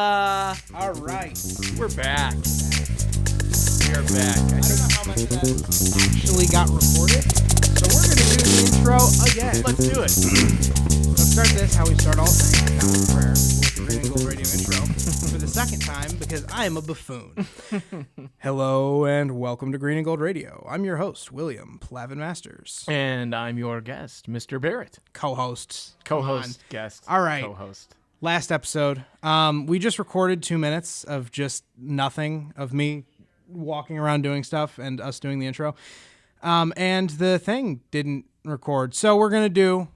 All right. We're back. We are back. I don't know how much of that actually got recorded, so we're going to do the intro again. Let's do it. Let's start this how we start all things, not with prayer, with the Green and Gold Radio intro for the second time because I am a buffoon. Hello and welcome to Green and Gold Radio. I'm your host, William Plavin Masters. And I'm your guest, Mr. Barrett. Co-hosts. Co-host, guest, All right. co-host. Last episode, we just recorded 2 minutes of just nothing, of me walking around doing stuff and us doing the intro. And the thing didn't record. So we're going to do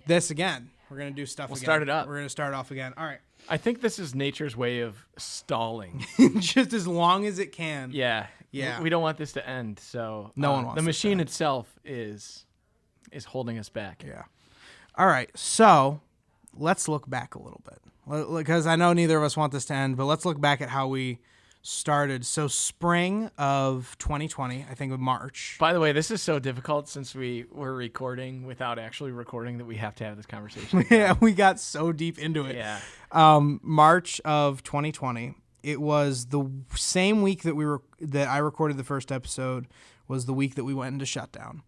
this again. We're going to do stuff again. We'll start it up. We're going to start off again. All right. I think this is nature's way of stalling. Just as long as it can. Yeah. Yeah. We don't want this to end, so No one wants the this machine to end. itself is holding us back. Yeah. All right. So let's look back a little bit because I know neither of us want this to end, but let's look back at how we started. So spring of 2020, I think of March. By the way, this is so difficult since we were recording without actually recording that we have to have this conversation. Yeah, we got so deep into it. Yeah. March of 2020. It was the same week that I recorded the first episode was the week that we went into shutdown.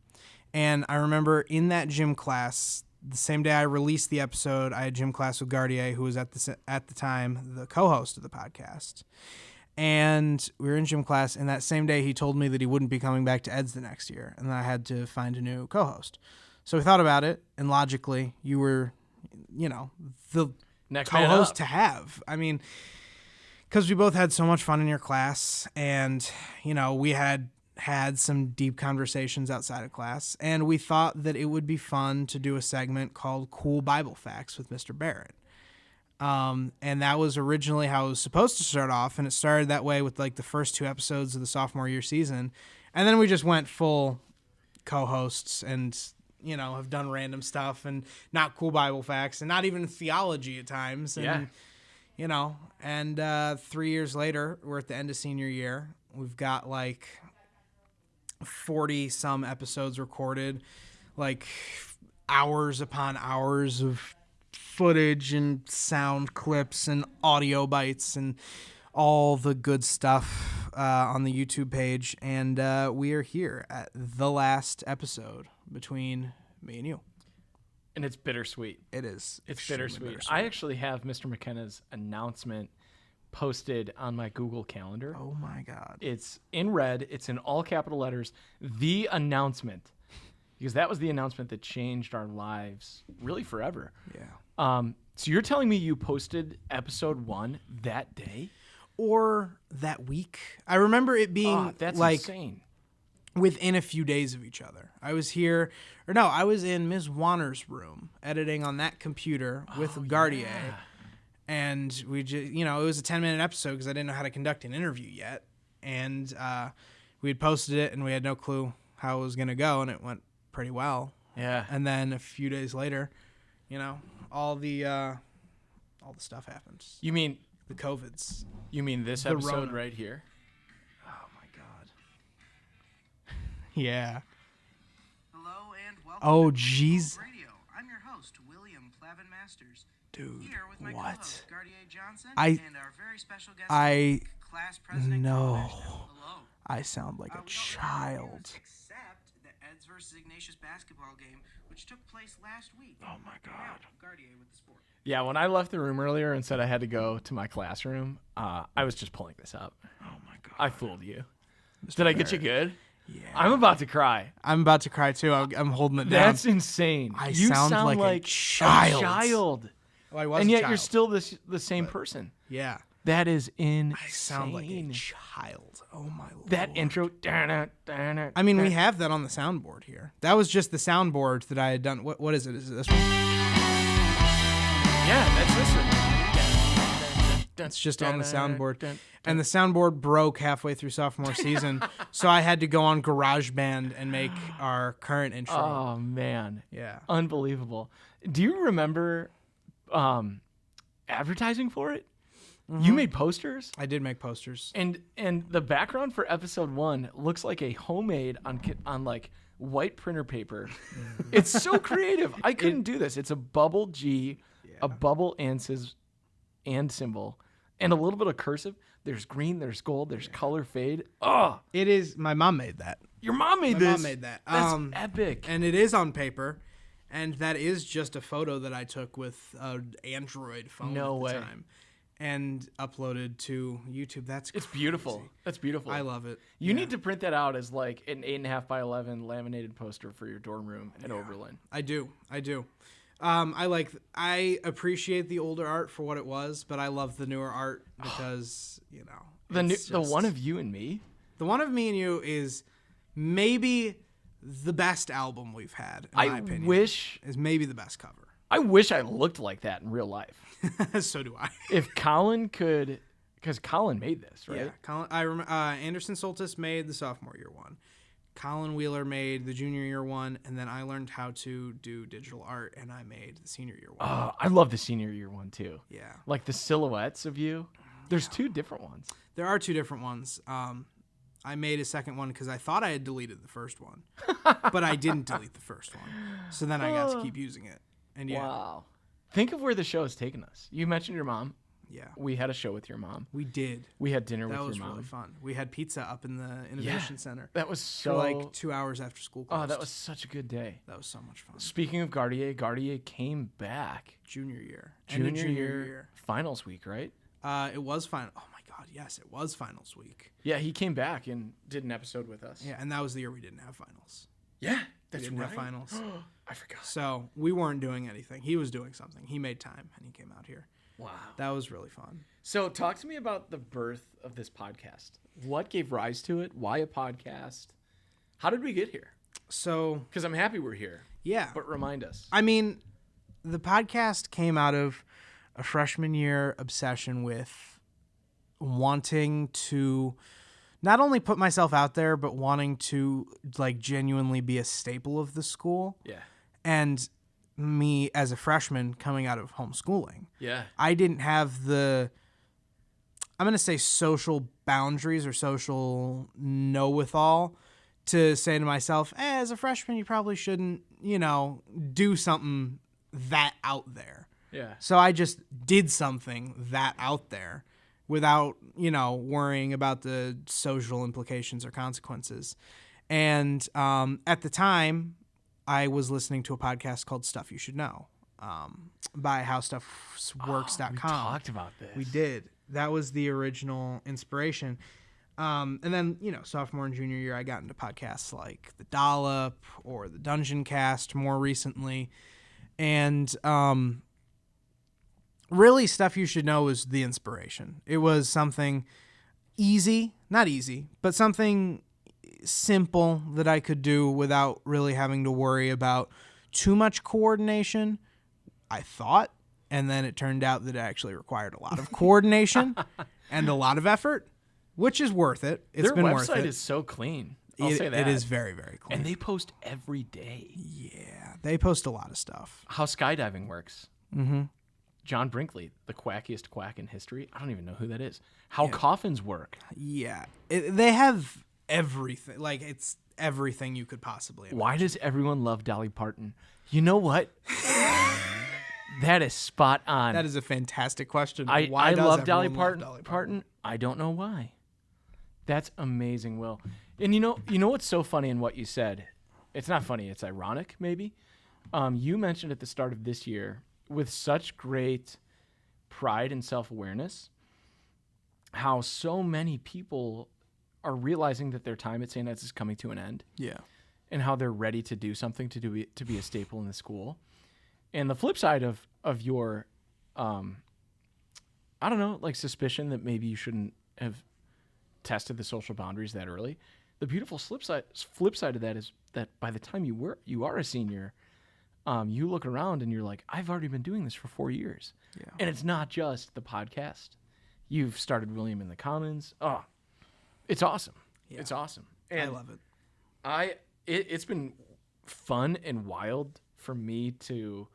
And I remember in that gym class, the same day I released the episode, I had gym class with Gardier, who was at the time the co-host of the podcast. And we were in gym class, and that same day he told me that he wouldn't be coming back to Ed's the next year, and that I had to find a new co-host. So we thought about it, and logically, you were, the Next man co-host up. to have. I mean, because we both had so much fun in your class, and, we had some deep conversations outside of class, and we thought that it would be fun to do a segment called Cool Bible Facts with Mr. Barrett. And that was originally how it was supposed to start off, and it started that way with like the first 2 episodes of the sophomore year season, and then we just went full co-hosts and have done random stuff and not cool Bible facts and not even theology at times. And, and 3 years later, we're at the end of senior year. We've got like 40 some episodes recorded, like hours upon hours of footage and sound clips and audio bites and all the good stuff on the YouTube page. And we are here at the last episode between me and you. And it's bittersweet. It is. It's bittersweet. I actually have Mr. McKenna's announcement posted on my Google Calendar. Oh, my God. It's in red. It's in all capital letters. The announcement. Because that was the announcement that changed our lives really forever. Yeah. So you're telling me you posted episode 1 that day? Or that week. I remember it being that's like insane. Within a few days of each other. I was in Ms. Wanner's room editing on that computer with Gardier. Yeah. And we just, it was a 10-minute episode because I didn't know how to conduct an interview yet. And we had posted it and we had no clue how it was going to go, and it went pretty well. Yeah. And then a few days later, all the stuff happens. You mean The COVIDs. You mean this The episode Rona. right here? Oh, my God. Yeah. Hello and welcome Oh, to jeez. Gold Radio. I'm your host, William Plavin Masters. Dude, Here with my what? co-host, Gardier Johnson, I- and our very special guest, I class president. know. Carl Ashton. Hello. I sound like a We don't have child. news except the Eds versus Ignatius basketball game, which took place last week. Oh, my God. Now, Gardier with the sport. Yeah, when I left the room earlier and said I had to go to my classroom, I was just pulling this up. Oh, my God. I fooled you. Did I get you good? Yeah. I'm about to cry. I'm about to cry, too. I'm holding it down. That's insane. I You sound like a child. child. Oh, I was And a yet child. you're still the same person. Yeah. That is insane. I sound like a child. Oh, my Lord. That intro. I mean, we have that on the soundboard here. That was just the soundboard that I had done. What is it? Is it this one? Yeah, that's this one. It's just on the soundboard. And the soundboard broke halfway through sophomore season, so I had to go on GarageBand and make our current intro. Oh, man. Yeah. Unbelievable. Do you remember advertising for it? You made posters? I did make posters. And the background for episode 1 looks like a homemade on like white printer paper. It's so creative. I couldn't do this. It's a bubble G, a bubble and symbol, and a little bit of cursive. There's green, there's gold, there's color fade. Oh, It is. My mom made that. your mom made My this. mom made that. That's epic. And it is on paper, and that is just a photo that I took with an Android phone No at way. the time, and uploaded to YouTube. It's beautiful. That's beautiful. I love it. You need to print that out as like an 8.5 by 11 laminated poster for your dorm room at Oberlin. I do. I appreciate the older art for what it was, but I love the newer art because The one of you and me. the one of me and you is maybe the best album we've had. In my opinion, is maybe the best cover. I wish I looked like that in real life. So do I. If Colin could, because Colin made this, right? Yeah, Colin. I remember Anderson Soltis made the sophomore year one. Colin Wheeler made the junior year one, and then I learned how to do digital art, and I made the senior year one. I love the senior year one too. Yeah, Like the silhouettes of you. There's two different ones. there are two different ones. I made a second one because I thought I had deleted the first one, but I didn't delete the first one. So then I got to keep using it. And yeah, Wow. Think of where the show has taken us. You mentioned your mom. yeah, We had a show with your mom. we did. We had dinner That with was your mom. really fun. We had pizza up in the Innovation Center That was for so like 2 hours after school closed. Oh, that was such a good day. that was so much fun. Speaking of Gardier came back. Junior year, End of Junior year finals week, right? It was final. Oh my god, yes, it was finals week. Yeah, he came back and did an episode with us. Yeah, and that was the year we didn't have finals. Yeah, We that's didn't right. have finals. I forgot. So we weren't doing anything. He was doing something. He made time and he came out here. Wow. That was really fun. So talk to me about the birth of this podcast. What gave rise to it? Why a podcast? How did we get here? So Because I'm happy we're here, yeah, but remind us. I mean, the podcast came out of a freshman year obsession with wanting to not only put myself out there, but wanting to like genuinely be a staple of the school. Yeah. And me as a freshman coming out of homeschooling, Yeah. I didn't have the, I'm going to say social boundaries or social know-with-all to say to myself, as a freshman, you probably shouldn't, do something that out there. Yeah. So I just did something that out there without, worrying about the social implications or consequences. And at the time, I was listening to a podcast called Stuff You Should Know by HowStuffWorks.com. We talked about this. We did. That was the original inspiration. And then, sophomore and junior year, I got into podcasts like The Dollop or The Dungeon Cast more recently. And really, Stuff You Should Know was the inspiration. It was something not easy, but something simple that I could do without really having to worry about too much coordination, I thought. And then it turned out that it actually required a lot of coordination and a lot of effort, which is worth it. Their Been worth website it. is so clean. I'll say that. It is very, very clean. And they post every day. Yeah, they post a lot of stuff. How skydiving works. Mm-hmm. John Brinkley, the quackiest quack in history. I don't even know who that is. How coffins work. Yeah, they have everything. Like, it's everything you could possibly imagine. Why does everyone love Dolly Parton? You know what? That is spot on. That is a fantastic question. I Why does love Dolly everyone Parton, love Dolly Parton? I don't know why. That's amazing, Will. And you know what's so funny in what you said? It's not funny. It's ironic, maybe. You mentioned at the start of this year, with such great pride and self-awareness, how so many people are realizing that their time at St. Ed's is coming to an end. Yeah. And how they're ready to do something to be a staple in the school. And the flip side of your, I don't know, like suspicion that maybe you shouldn't have tested the social boundaries that early. The beautiful flip side of that is that by the time you are a senior, you look around and you're like, I've already been doing this for 4 years. Yeah. And it's not just the podcast. You've started William in the Commons. Oh, it's awesome. Yeah. It's awesome. I And love it. it's been fun and wild for me to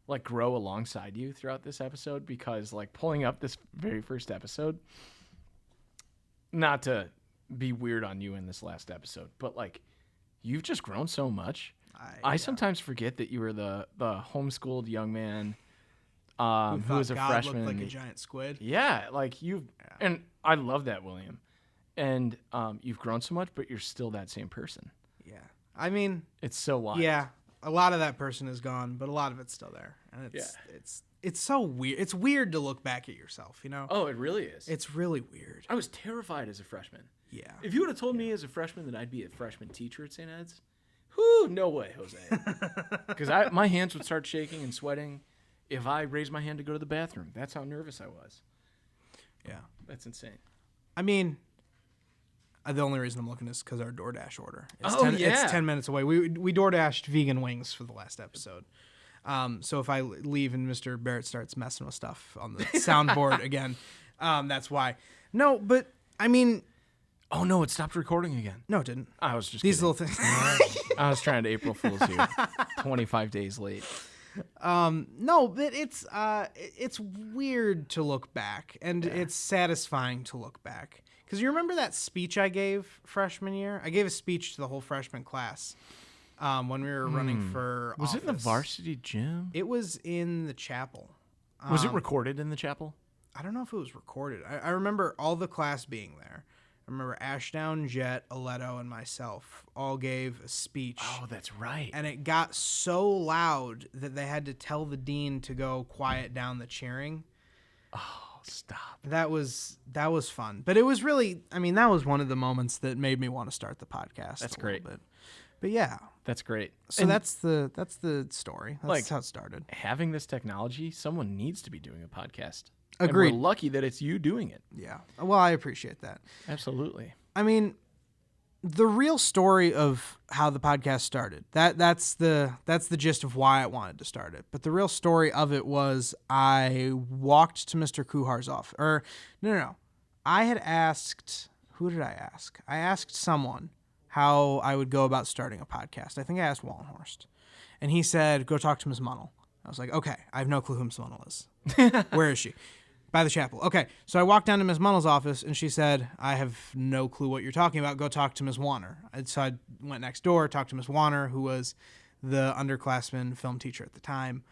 like grow alongside you throughout this episode, because like pulling up this very first episode, not to be weird on you in this last episode, but like you've just grown so much. I sometimes forget that you were the homeschooled young man. Who who was a God freshman. looked like a giant squid. Yeah, like and I love that, William. And you've grown so much, but you're still that same person. Yeah. I mean, It's so wild. yeah, a lot of that person is gone, but a lot of it's still there. And it's so weird. It's weird to look back at yourself, you know? Oh, it really is. It's really weird. I was terrified as a freshman. Yeah. If you would have told me as a freshman that I'd be a freshman teacher at St. Ed's, whoo, no way, Jose. Because my hands would start shaking and sweating if I raised my hand to go to the bathroom. That's how nervous I was. Yeah. That's insane. I mean, the only reason I'm looking is because our DoorDash order. Yeah. It's 10 minutes away. We DoorDashed vegan wings for the last episode. So if I leave and Mr. Barrett starts messing with stuff on the soundboard again, that's why. No, but I mean, Oh, no, it stopped recording again. no, it didn't. I was just These kidding. little things. I was trying to April Fool's you. 25 days late. No, but it's weird to look back, and it's satisfying to look back. Because you remember that speech I gave freshman year? I gave a speech to the whole freshman class when we were running for Was it in the office. varsity gym? It was in the chapel. Was it recorded in the chapel? I don't know if it was recorded. I remember all the class being there. I remember Ashdown, Jet, Aletto, and myself all gave a speech. Oh, that's right. And it got so loud that they had to tell the dean to go quiet down the cheering. Oh, stop. That was fun. But it was really, I mean, that was one of the moments that made me want to start the podcast. That's a great. little bit. But yeah. That's great. So And that's the story. That's like, how it started. having this technology, someone needs to be doing a podcast. Agreed. And we're lucky that it's you doing it. Yeah. Well, I appreciate that. Absolutely. I mean, the real story of how the podcast started. That's the gist of why I wanted to start it. But the real story of it was I walked to Mr. Kuhar's office. Or no. I had asked, who did I ask? I asked someone how I would go about starting a podcast. I think I asked Wallenhorst. And he said, go talk to Ms. Munnell. I was like, okay, I have no clue who Ms. Munnell is. Where is she? By the chapel. Okay, so I walked down to Ms. Munnell's office, and she said, I have no clue what you're talking about. Go talk to Ms. Warner. So I went next door, talked to Ms. Warner, who was the underclassman film teacher at the time.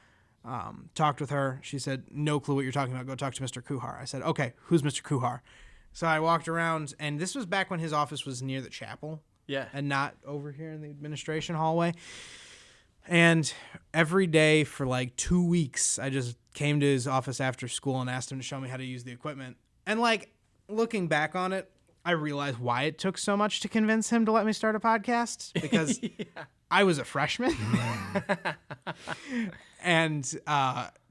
Talked with her. She said, no clue what you're talking about. Go talk to Mr. Kuhar. I said, okay, who's Mr. Kuhar? So I walked around, and this was back when his office was near the chapel. Yeah. And not over here in the administration hallway. And every day for like 2 weeks, I just came to his office after school and asked him to show me how to use the equipment. And like looking back on it, I realized why it took so much to convince him to let me start a podcast, because I was a freshman and,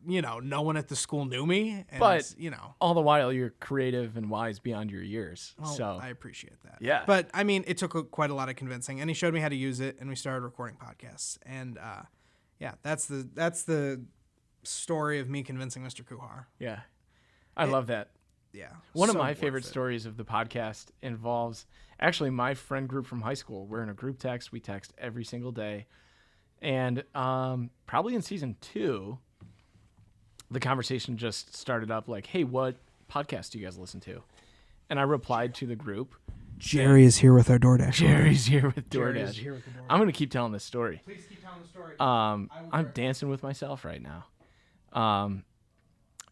no one at the school knew me. And, But, all the while, you're creative and wise beyond your years. well, so I appreciate that. Yeah. But I mean, it took quite a lot of convincing, and he showed me how to use it, and we started recording podcasts. And that's the story of me convincing Mr. Kuhar. yeah, I love that. Yeah. One of so my worth favorite it. stories of the podcast involves actually my friend group from high school. We're in a group text. We text every single day. And probably in season 2, the conversation just started up like, hey, what podcast do you guys listen to? And I replied to the group. Jerry is here with our DoorDash. Jerry's here with Jerry DoorDash. is here with the DoorDash. I'm going to keep telling this story. Please keep telling the story. I'm dancing with myself right now.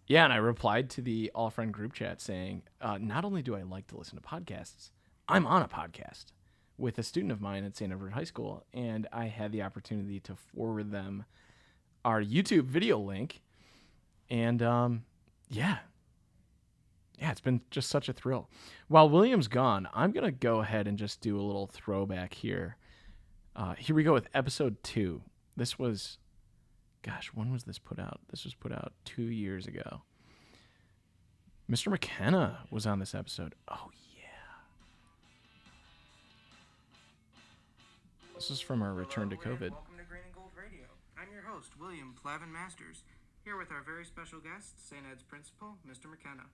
Yeah, and I replied to the all friend group chat saying, not only do I like to listen to podcasts, I'm on a podcast with a student of mine at St. Edward High School, and I had the opportunity to forward them our YouTube video link. And yeah, it's been just such a thrill. While William's gone, I'm going to go ahead and just do a little throwback here. Here we go with episode 2. This was, gosh, when was this put out? This was put out 2 years ago. Mr. McKenna was on this episode. Oh, yeah. This is from our return to Hello, COVID. Welcome to Green and Gold Radio. I'm your host, William Plavin Masters, here with our very special guest, St. Ed's principal, Mr. McKenna.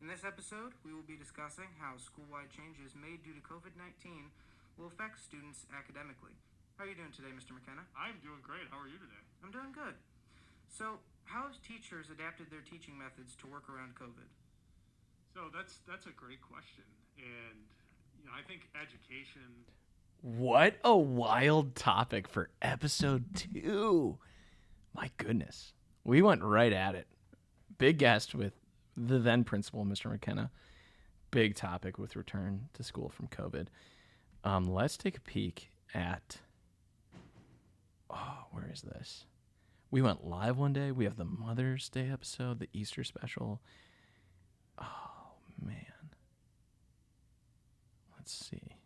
In this episode, we will be discussing how school-wide changes made due to COVID-19 will affect students academically. How are you doing today, Mr. McKenna? I'm doing great. How are you today? I'm doing good. So, how have teachers adapted their teaching methods to work around COVID? So that's a great question, and I think education. What a wild topic for episode 2. My goodness. We went right at it. Big guest with the then principal, Mr. McKenna. Big topic with return to school from COVID. Let's take a peek at... Oh, where is this? We went live one day. We have the Mother's Day episode, the Easter special. Oh, man. Let's see.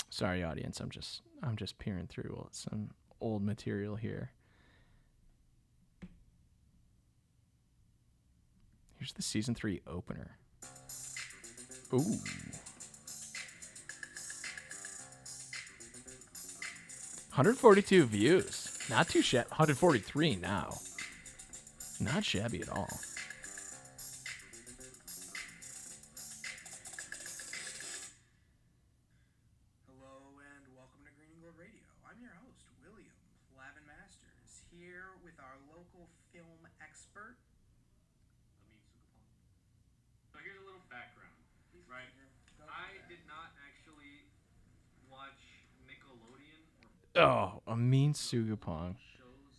Sorry, audience. I'm just peering through some old material here. Here's the season 3 opener. Ooh. $142 views. Not too shabby. 143 now. Not shabby at all. Hello and welcome to Green and Gold Radio. I'm your host, William Plavin Masters, here with our local film expert. So here's a little background, right? I did not actually watch Nickelodeon or Oh, Amin Sugapong shows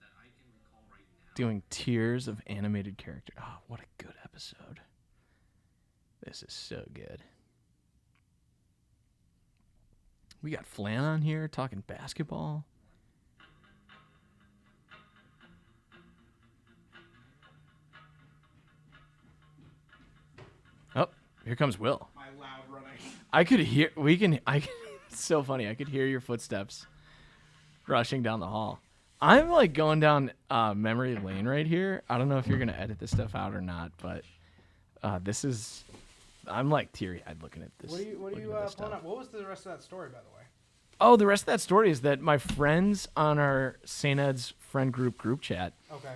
that I can recall right now. doing tiers of animated character. Oh, what a good episode. This is so good. We got Flan on here talking basketball. Oh, here comes Will. My loud running. It's so funny. I could hear your footsteps rushing down the hall. I'm like going down memory lane right here. I don't know if you're going to edit this stuff out or not, but I'm like teary-eyed looking at this. What are you looking at this pulling stuff. up? What was the rest of that story, by the way? Oh, the rest of that story is that my friends on our St. Ed's friend group chat, Okay.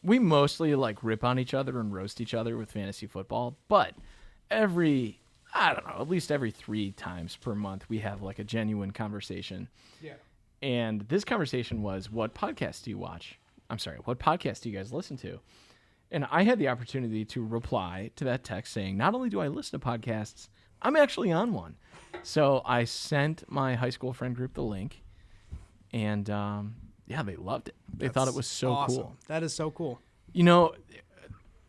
we mostly like rip on each other and roast each other with fantasy football, but at least every 3 times per month, we have like a genuine conversation. Yeah. And this conversation was, what podcast do you watch? I'm sorry, what podcast do you guys listen to? And I had the opportunity to reply to that text saying, not only do I listen to podcasts, I'm actually on one. So I sent my high school friend group the link, and yeah, they loved it. They thought it was so awesome. cool. That is so cool. You know,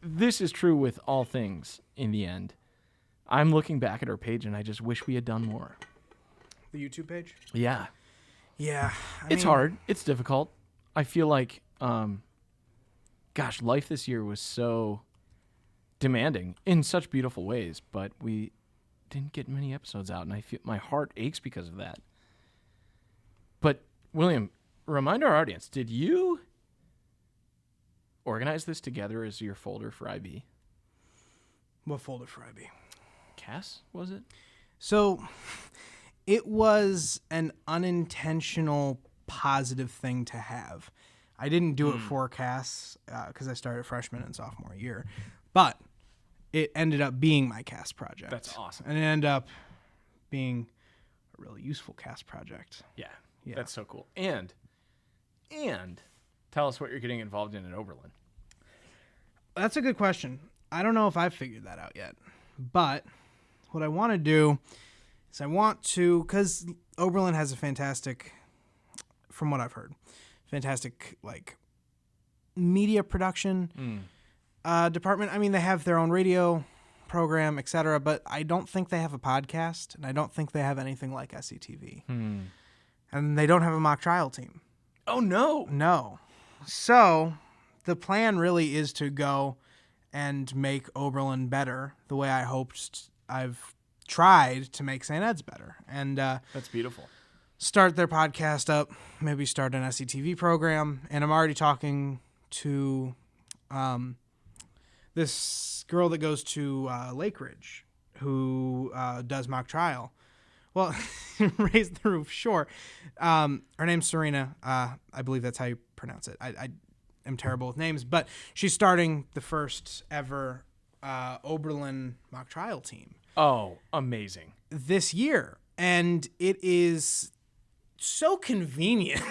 this is true with all things in the end. I'm looking back at our page, and I just wish we had done more. The YouTube page? Yeah. Yeah. It's hard. It's difficult. I feel like, life this year was so demanding in such beautiful ways, but we didn't get many episodes out, and I feel my heart aches because of that. But, William, remind our audience, did you organize this together as your folder for IB? What folder for IB? Cass, was it? So it was an unintentional positive thing to have. I didn't do it for Cass because I started freshman and sophomore year, but it ended up being my Cass project. That's awesome. And it ended up being a really useful Cass project. Yeah, Yeah. that's so cool. And tell us what you're getting involved in at Oberlin. That's a good question. I don't know if I've figured that out yet, but what I want to do is because Oberlin has a fantastic, from what I've heard, fantastic like media production department. I mean, they have their own radio program, etc., but I don't think they have a podcast, and I don't think they have anything like SCTV. And they don't have a mock trial team. Oh, no. No. So the plan really is to go and make Oberlin better the way I hoped I've tried to make St. Ed's better. And That's beautiful. start their podcast up, maybe start an SCTV program. And I'm already talking to this girl that goes to Lake Ridge who does mock trial. Well, raise the roof, sure. Her name's Serena. I believe that's how you pronounce it. I am terrible with names, but she's starting the first ever Oberlin mock trial team Oh, amazing. this year. And it is so convenient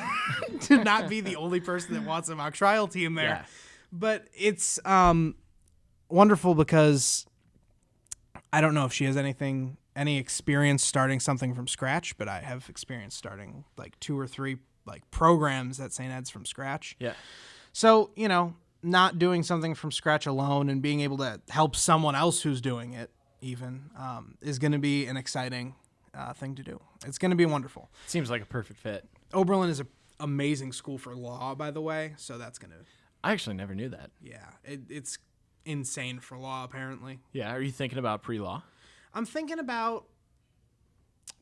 to not be the only person that wants a mock trial team there. Yeah. But it's wonderful because I don't know if she has any experience starting something from scratch, but I have experience starting like 2 or 3 like programs at St. Ed's from scratch. Yeah. So, not doing something from scratch alone and being able to help someone else who's doing it even is going to be an exciting thing to do. It's going to be wonderful. Seems like a perfect fit. Oberlin is an amazing school for law, by the way, so that's going to... I actually never knew that. Yeah, it's insane for law, apparently. Yeah. Are you thinking about pre-law? I'm thinking about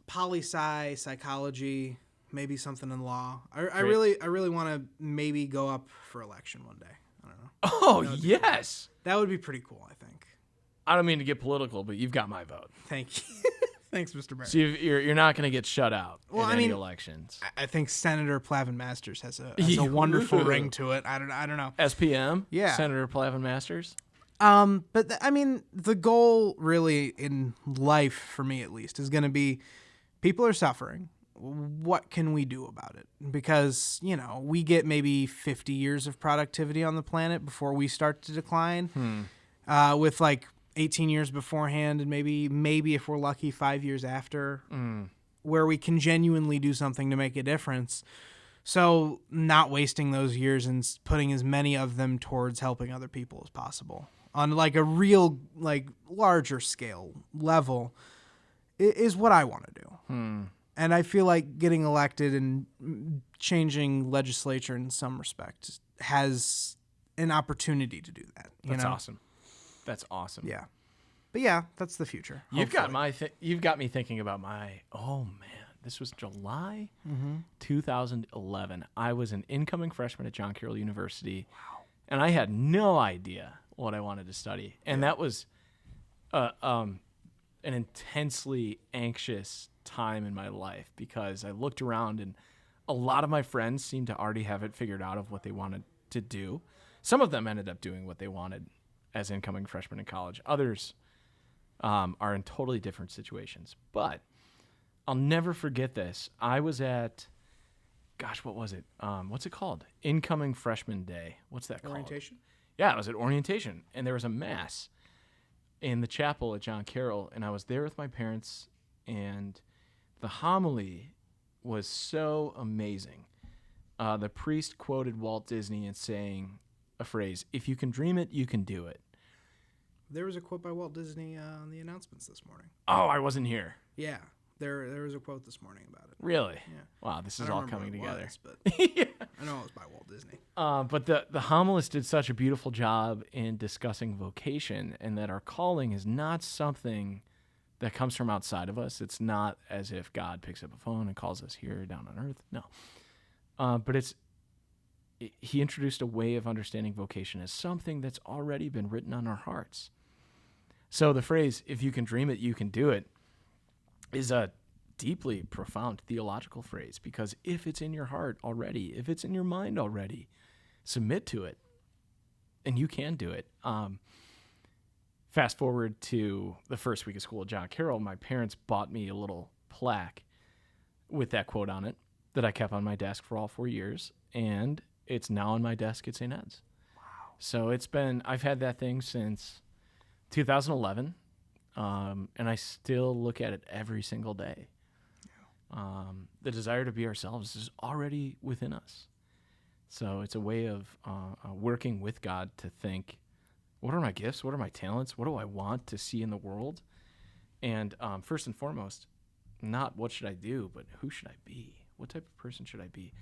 poli-sci, psychology, maybe something in law. I really want to maybe go up for election one day. I don't know. Oh, yes. That would be pretty cool, I think. I don't mean to get political, but you've got my vote. Thank you. Thanks, Mr. Barrett. So you're not going to get shut out in any mean, elections. I think Senator Plavin Masters has a wonderful ring to it. I don't know. SPM? Yeah. Senator Plavin Masters? But the goal really in life, for me at least, is going to be people are suffering. What can we do about it? Because, we get maybe 50 years of productivity on the planet before we start to decline. With like 18 years beforehand and maybe if we're lucky 5 years after, where we can genuinely do something to make a difference. So not wasting those years and putting as many of them towards helping other people as possible on like a real, like larger scale level is what I want to do. And I feel like getting elected and changing legislature in some respect has an opportunity to do that. That's awesome. That's awesome. Yeah. But yeah, that's the future. You've got me thinking about this was July 2011. I was an incoming freshman at John Carroll University. Wow. And I had no idea what I wanted to study. And that was an intensely anxious time in my life because I looked around and a lot of my friends seemed to already have it figured out of what they wanted to do. Some of them ended up doing what they wanted as incoming freshmen in college. Others are in totally different situations. But I'll never forget this. I was at, what was it? What's it called? Incoming Freshman Day. What's that called? Orientation? Yeah, it was at orientation. And there was a mass in the chapel at John Carroll. And I was there with my parents. And the homily was so amazing. The priest quoted Walt Disney and saying a phrase, "If you can dream it, you can do it." There was a quote by Walt Disney on the announcements this morning. Oh, I wasn't here. Yeah, there was a quote this morning about it. Really? Yeah. Wow, this is all coming together. But Yeah. I know it was by Walt Disney. But the homilist did such a beautiful job in discussing vocation and that our calling is not something that comes from outside of us. It's not as if God picks up a phone and calls us here down on earth. No. But he introduced a way of understanding vocation as something that's already been written on our hearts. So the phrase, "if you can dream it, you can do it," is a deeply profound theological phrase because if it's in your heart already, if it's in your mind already, submit to it and you can do it. Fast forward to the first week of school at John Carroll, my parents bought me a little plaque with that quote on it that I kept on my desk for all 4 years, and it's now on my desk at St. Ed's. Wow. So I've had that thing since 2011, and I still look at it every single day. Yeah. The desire to be ourselves is already within us. So it's a way of working with God to think, what are my gifts? What are my talents? What do I want to see in the world? And first and foremost, not what should I do, but who should I be? What type of person should I be?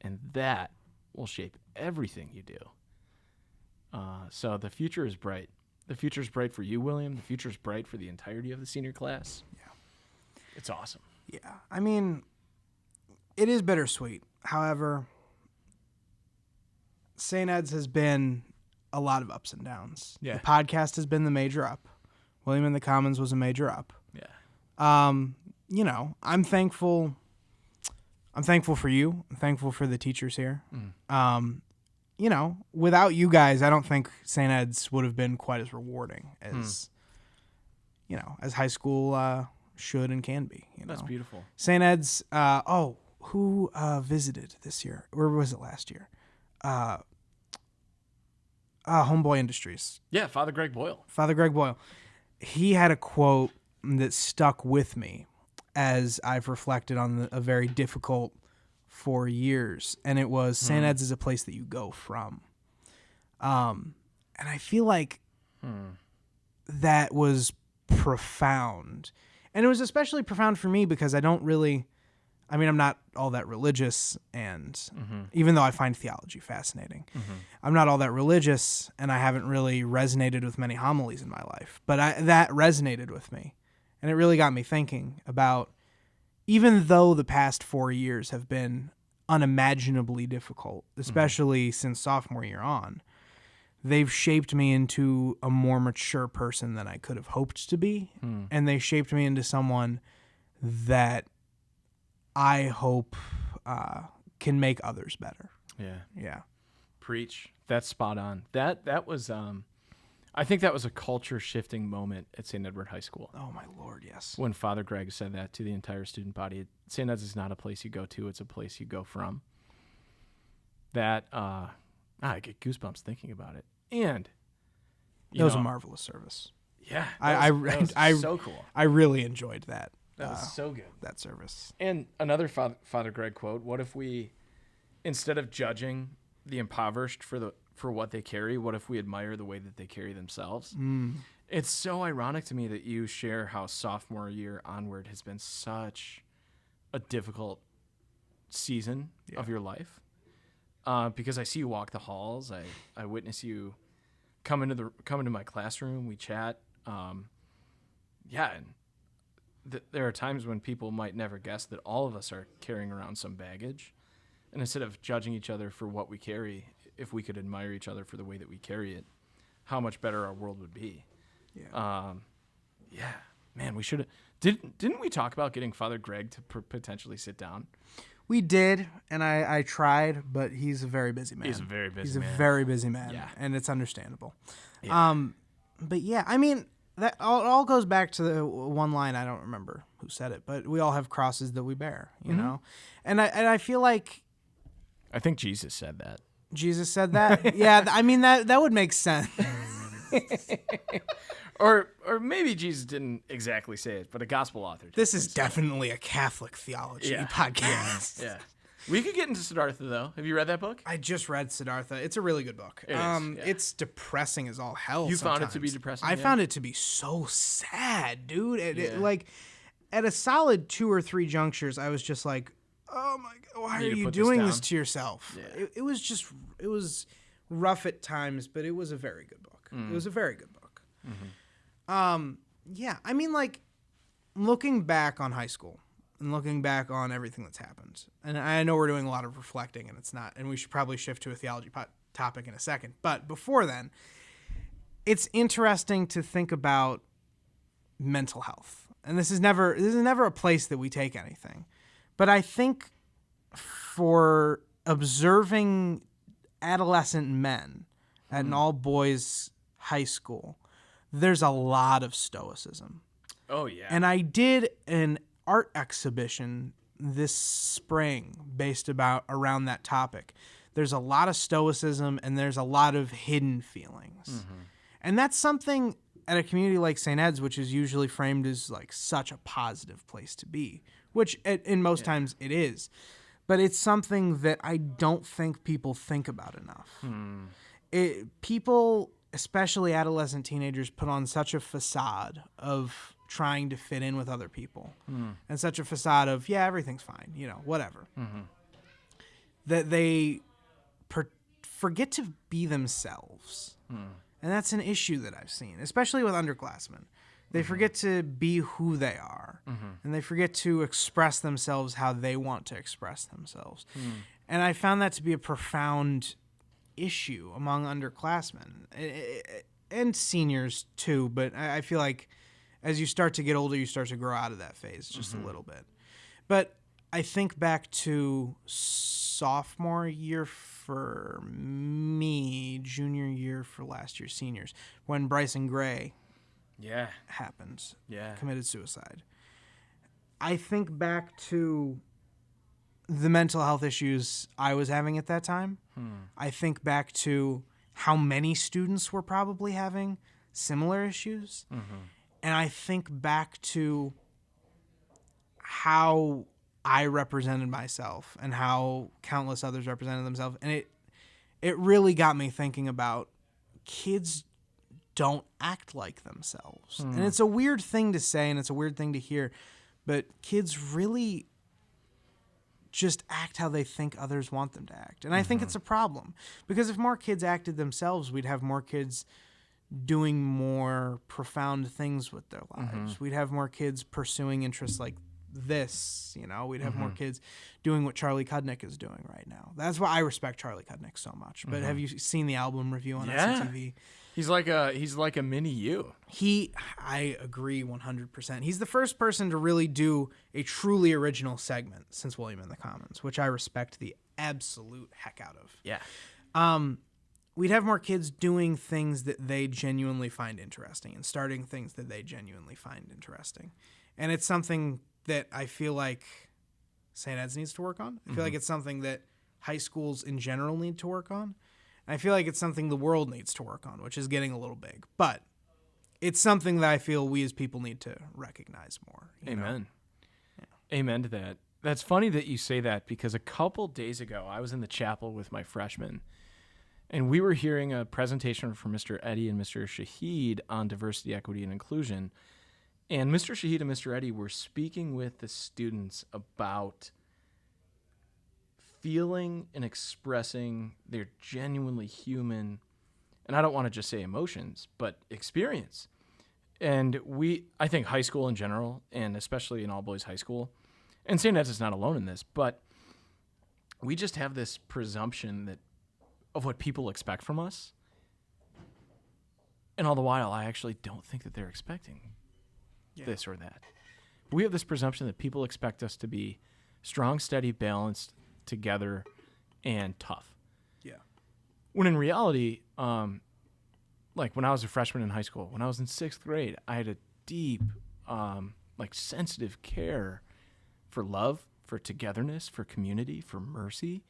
And that will shape everything you do. So the future is bright. The future is bright for you, William. The future is bright for the entirety of the senior class. Yeah. It's awesome. Yeah. I mean, it is bittersweet. However, St. Ed's has been a lot of ups and downs. Yeah. The podcast has been the major up. William in the Commons was a major up. Yeah. I'm thankful. I'm thankful for you. I'm thankful for the teachers here. Without you guys, I don't think St. Ed's would have been quite as rewarding as, as high school should and can be. That's beautiful. St. Ed's, who visited this year? Or was it last year? Homeboy Industries. Yeah, Father Greg Boyle. Father Greg Boyle. He had a quote that stuck with me as I've reflected on a very difficult 4 years, and it was St. Ed's is a place that you go from. And I feel like that was profound. And it was especially profound for me because I'm not all that religious, and even though I find theology fascinating, I'm not all that religious, and I haven't really resonated with many homilies in my life. But that resonated with me, and it really got me thinking about, even though the past 4 years have been unimaginably difficult, especially since sophomore year on, they've shaped me into a more mature person than I could have hoped to be. And they shaped me into someone that I hope can make others better. Yeah. Preach. That's spot on. That was I think that was a culture shifting moment at St. Edward High School. Oh my Lord, yes. When Father Greg said that to the entire student body. St. Ed's is not a place you go to, it's a place you go from. That I get goosebumps thinking about it. And it was a marvelous service. Yeah. I so cool. I really enjoyed that. That was so good. That service. And another Father Greg quote, what if we, instead of judging the impoverished for what they carry, what if we admire the way that they carry themselves? It's so ironic to me that you share how sophomore year onward has been such a difficult season of your life. Because I see you walk the halls, I witness you come into my classroom, we chat. And there are times when people might never guess that all of us are carrying around some baggage. And instead of judging each other for what we carry, if we could admire each other for the way that we carry it, how much better our world would be. Man, we should have. Didn't we talk about getting Father Greg to potentially sit down? We did, and I tried, but he's a very busy man. He's a very busy man. He's a very busy man, and it's understandable. But yeah, I mean, that all goes back to the one line, I don't remember who said it, but we all have crosses that we bear, you know? And I feel like... I think Jesus said that. Jesus said that? Yeah, I mean, that would make sense. Or maybe Jesus didn't exactly say it, but a gospel author. This is definitely a Catholic theology podcast. Yeah. We could get into Siddhartha, though. Have you read that book? I just read Siddhartha. It's a really good book. It's depressing as all hell. You found it to be depressing? I found it to be so sad, dude. It, like, at a solid 2 or 3 junctures, I was just like, oh my God, why are you doing this to yourself? Yeah. It was rough at times, but it was a very good book. It was a very good book. I mean, like, looking back on high school and looking back on everything that's happened, and I know we're doing a lot of reflecting, and we should probably shift to a theology topic in a second, but before then, it's interesting to think about mental health. And this is never a place that we take anything, but I think for observing adolescent men at an all-boys high school, there's a lot of stoicism. Oh, yeah. And I did an art exhibition this spring based around that topic. There's a lot of stoicism and there's a lot of hidden feelings. And that's something at a community like St. Ed's, which is usually framed as like such a positive place to be, which in most times it is. But it's something that I don't think people think about enough. People, especially adolescent teenagers, put on such a facade of trying to fit in with other people and such a facade of, everything's fine, whatever. That they forget to be themselves. And that's an issue that I've seen, especially with underclassmen. They forget to be who they are, and they forget to express themselves how they want to express themselves. And I found that to be a profound issue among underclassmen and seniors too. But I feel like as you start to get older, you start to grow out of that phase just a little bit. But I think back to sophomore year for me, junior year for last year's seniors, when Bryson Gray happened, committed suicide. I think back to the mental health issues I was having at that time. I think back to how many students were probably having similar issues. And I think back to how I represented myself and how countless others represented themselves. And it really got me thinking about kids don't act like themselves. And it's a weird thing to say and it's a weird thing to hear, but kids really just act how they think others want them to act. And I think it's a problem because if more kids acted themselves, we'd have more kids doing more profound things with their lives. We'd have more kids pursuing interests like this, we'd have more kids doing what Charlie Cudnick is doing right now. That's why I respect Charlie Cudnick so much. But have you seen the album review on SCTV? He's like a mini you. I agree 100%. He's the first person to really do a truly original segment since William in the Commons, which I respect the absolute heck out of. Yeah. We'd have more kids doing things that they genuinely find interesting and starting things that they genuinely find interesting. And it's something that I feel like St. Ed's needs to work on. I feel like it's something that high schools in general need to work on. And I feel like it's something the world needs to work on, which is getting a little big. But it's something that I feel we as people need to recognize more. Amen. Yeah. Amen to that. That's funny that you say that because a couple days ago, I was in the chapel with my freshmen, and we were hearing a presentation from Mr. Eddy and Mr. Shahid on diversity, equity, and inclusion. And Mr. Shahid and Mr. Eddy were speaking with the students about feeling and expressing their genuinely human, and I don't want to just say emotions, but experience. And I think high school in general, and especially in all boys high school, and St. Ed's is not alone in this, but we just have this presumption of what people expect from us. And all the while, I actually don't think that they're expecting this or that. We have this presumption that people expect us to be strong, steady, balanced, together, and tough. Yeah. When in reality, like when I was a freshman in high school, when I was in 6th grade, I had a deep, sensitive care for love, for togetherness, for community, for mercy.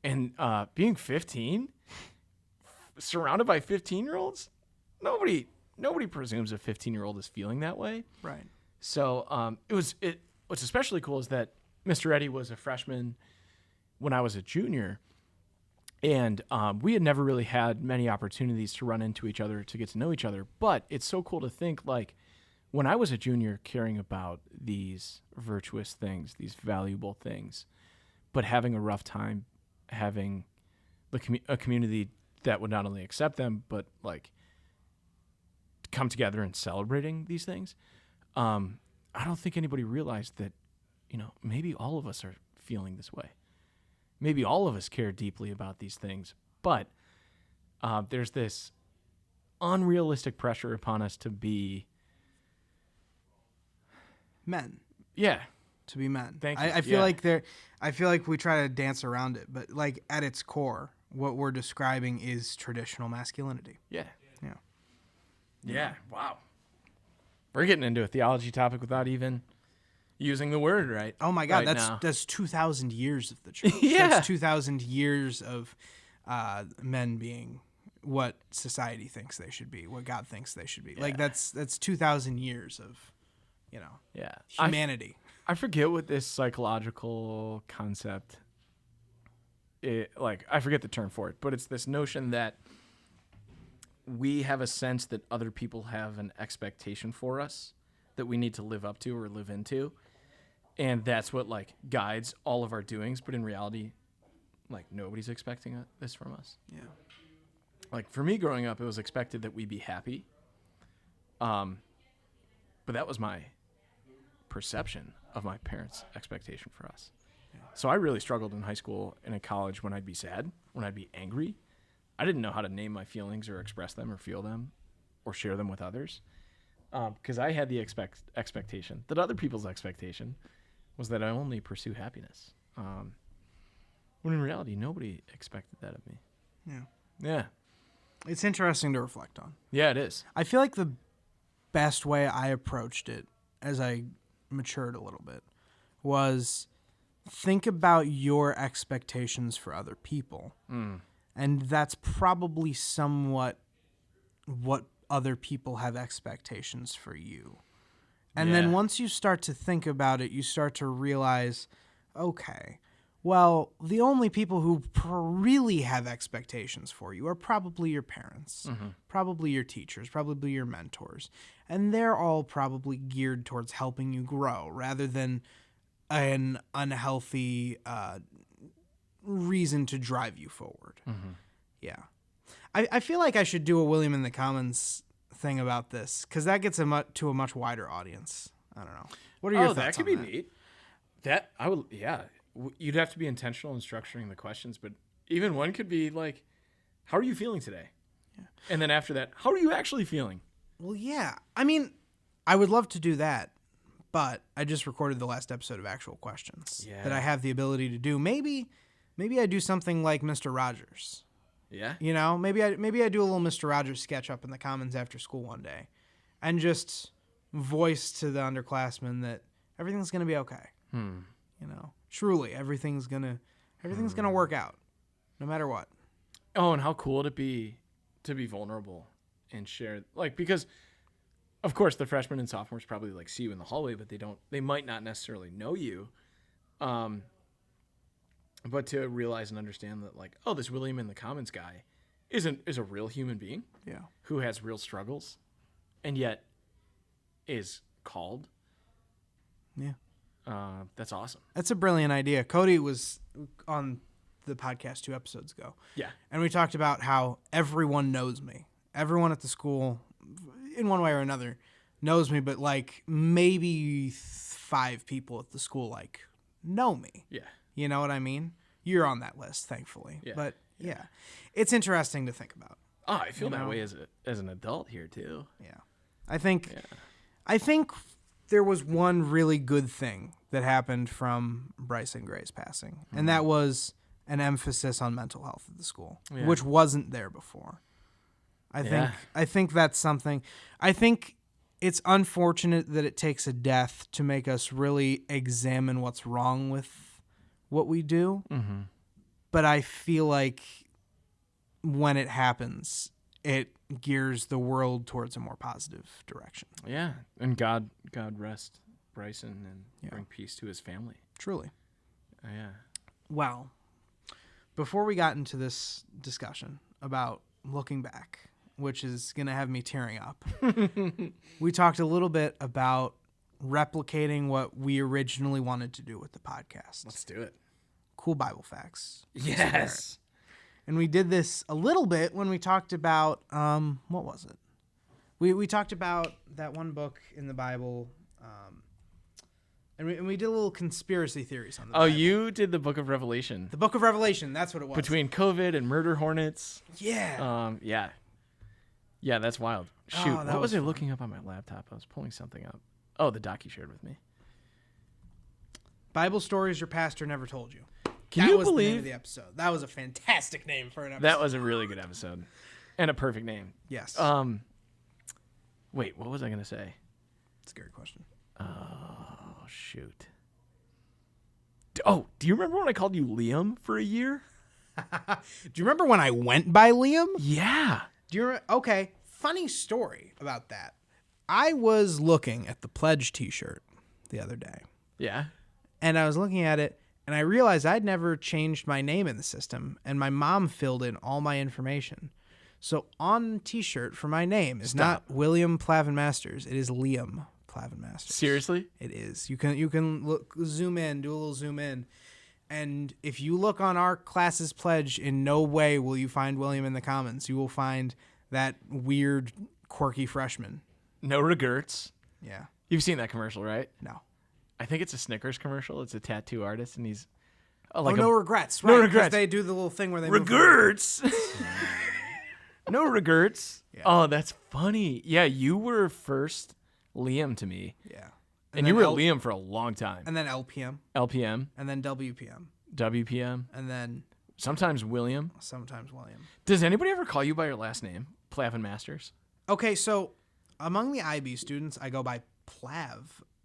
And being 15, surrounded by 15-year-olds, nobody presumes a 15-year-old is feeling that way. Right. So what's especially cool is that Mr. Eddy was a freshman when I was a junior, and we had never really had many opportunities to run into each other, to get to know each other. But it's so cool to think, like, when I was a junior caring about these virtuous things, these valuable things, but having a rough time having a community that would not only accept them, but, like, come together and celebrating these things, I don't think anybody realized that, maybe all of us are feeling this way. Maybe all of us care deeply about these things, but there's this unrealistic pressure upon us to be men. Yeah. To be men. Thank you. I feel like we try to dance around it, but like at its core, what we're describing is traditional masculinity. Yeah. Yeah. Yeah. Wow. We're getting into a theology topic without even using the word right. Oh my God, right that's 2,000 years of the church. Yeah. That's 2,000 years of men being what society thinks they should be, what God thinks they should be. Yeah. Like that's 2,000 years of, yeah, humanity. I forget what this psychological concept, I forget the term for it, but it's this notion that we have a sense that other people have an expectation for us that we need to live up to or live into. And that's what, like, guides all of our doings. But in reality, like, nobody's expecting this from us. Yeah. Like, for me growing up, it was expected that we be happy. But that was my perception of my parents' expectation for us. Yeah. So I really struggled in high school and in college when I'd be sad, when I'd be angry. I didn't know how to name my feelings or express them or feel them or share them with others. Because I had the expectation that other people's expectation was that I only pursue happiness. When in reality, nobody expected that of me. Yeah. Yeah. It's interesting to reflect on. Yeah, it is. I feel like the best way I approached it as I matured a little bit was think about your expectations for other people. And that's probably somewhat what other people have expectations for you. And then once you start to think about it, you start to realize, okay, well, the only people who really have expectations for you are probably your parents, probably your teachers, probably your mentors. And they're all probably geared towards helping you grow rather than an unhealthy reason to drive you forward. Yeah. I feel like I should do a William in the Commons thing about this because that gets to a much wider audience. I don't know. What are your thoughts that could on be neat. That I would, yeah. You'd have to be intentional in structuring the questions, but even one could be like, "How are you feeling today?" Yeah. And then after that, "How are you actually feeling?" Well, yeah. I mean, I would love to do that, but I just recorded the last episode of actual questions that I have the ability to do. Maybe I do something like Mr. Rogers. Yeah. You know, maybe I do a little Mr. Rogers sketch up in the Commons after school one day, and just voice to the underclassmen that everything's gonna be okay. You know, truly, everything's gonna work out, no matter what. Oh, and how cool would it be to be vulnerable and share, like, because of course the freshmen and sophomores probably like see you in the hallway, but they might not necessarily know you. But to realize and understand that, like, oh, this William in the Commons guy is a real human being, who has real struggles, and yet is called. Yeah, that's awesome. That's a brilliant idea. Cody was on the podcast 2 episodes ago. Yeah, and we talked about how everyone knows me. Everyone at the school, in one way or another, knows me. But like maybe 5 people at the school like know me. Yeah. You know what I mean? You're on that list, thankfully. Yeah. But yeah, it's interesting to think about. Oh, I feel that way as an adult here too. Yeah, I think there was one really good thing that happened from Bryson Gray's passing, and that was an emphasis on mental health at the school, which wasn't there before. I think that's something. I think it's unfortunate that it takes a death to make us really examine what's wrong with what we do. But I feel like when it happens, it gears the world towards a more positive direction. Yeah, and God rest Bryson and bring peace to his family. Truly. Yeah. Well, before we got into this discussion about looking back, which is going to have me tearing up, we talked a little bit about replicating what we originally wanted to do with the podcast. Let's do it. Cool Bible facts. Yes. And we did this a little bit when we talked about, what was it? We talked about that one book in the Bible, and we did a little conspiracy theories on the Bible. You did the Book of Revelation. The Book of Revelation, that's what it was. Between COVID and murder hornets. Yeah. Yeah, that's wild. Shoot, what was I fun. looking up on my laptop? I was pulling something up. Oh, the doc you shared with me. Bible stories your pastor never told you. Can that you was the name believe of the episode? That was a fantastic name for an episode. That was a really good episode. And a perfect name. Yes. Wait, what was I going to say? It's a great question. Oh, shoot. Do you remember when I called you Liam for a year? Do you remember when I went by Liam? Yeah. Do you okay, funny story about that. I was looking at the Pledge t-shirt the other day. Yeah. And I was looking at it, and I realized I'd never changed my name in the system, and my mom filled in all my information. So on the t-shirt for my name is not William Plavin Masters. It is Liam Plavin Masters. Seriously? It is. You can look, zoom in, do a little zoom in. And if you look on our class's pledge, in no way will you find William in the Commons. You will find that weird, quirky freshman. No regrets. Yeah. You've seen that commercial, right? No. I think it's a Snickers commercial. It's a tattoo artist, and he's no regrets. No right, regrets. They do the little thing where they regrets. No regrets. Yeah. Oh, that's funny. Yeah, you were first Liam to me. Yeah. And you were Liam for a long time. And then LPM. LPM. And then WPM. WPM. And then sometimes William. Sometimes William. Does anybody ever call you by your last name? Plavin Masters? Okay, so among the IB students, I go by Plav.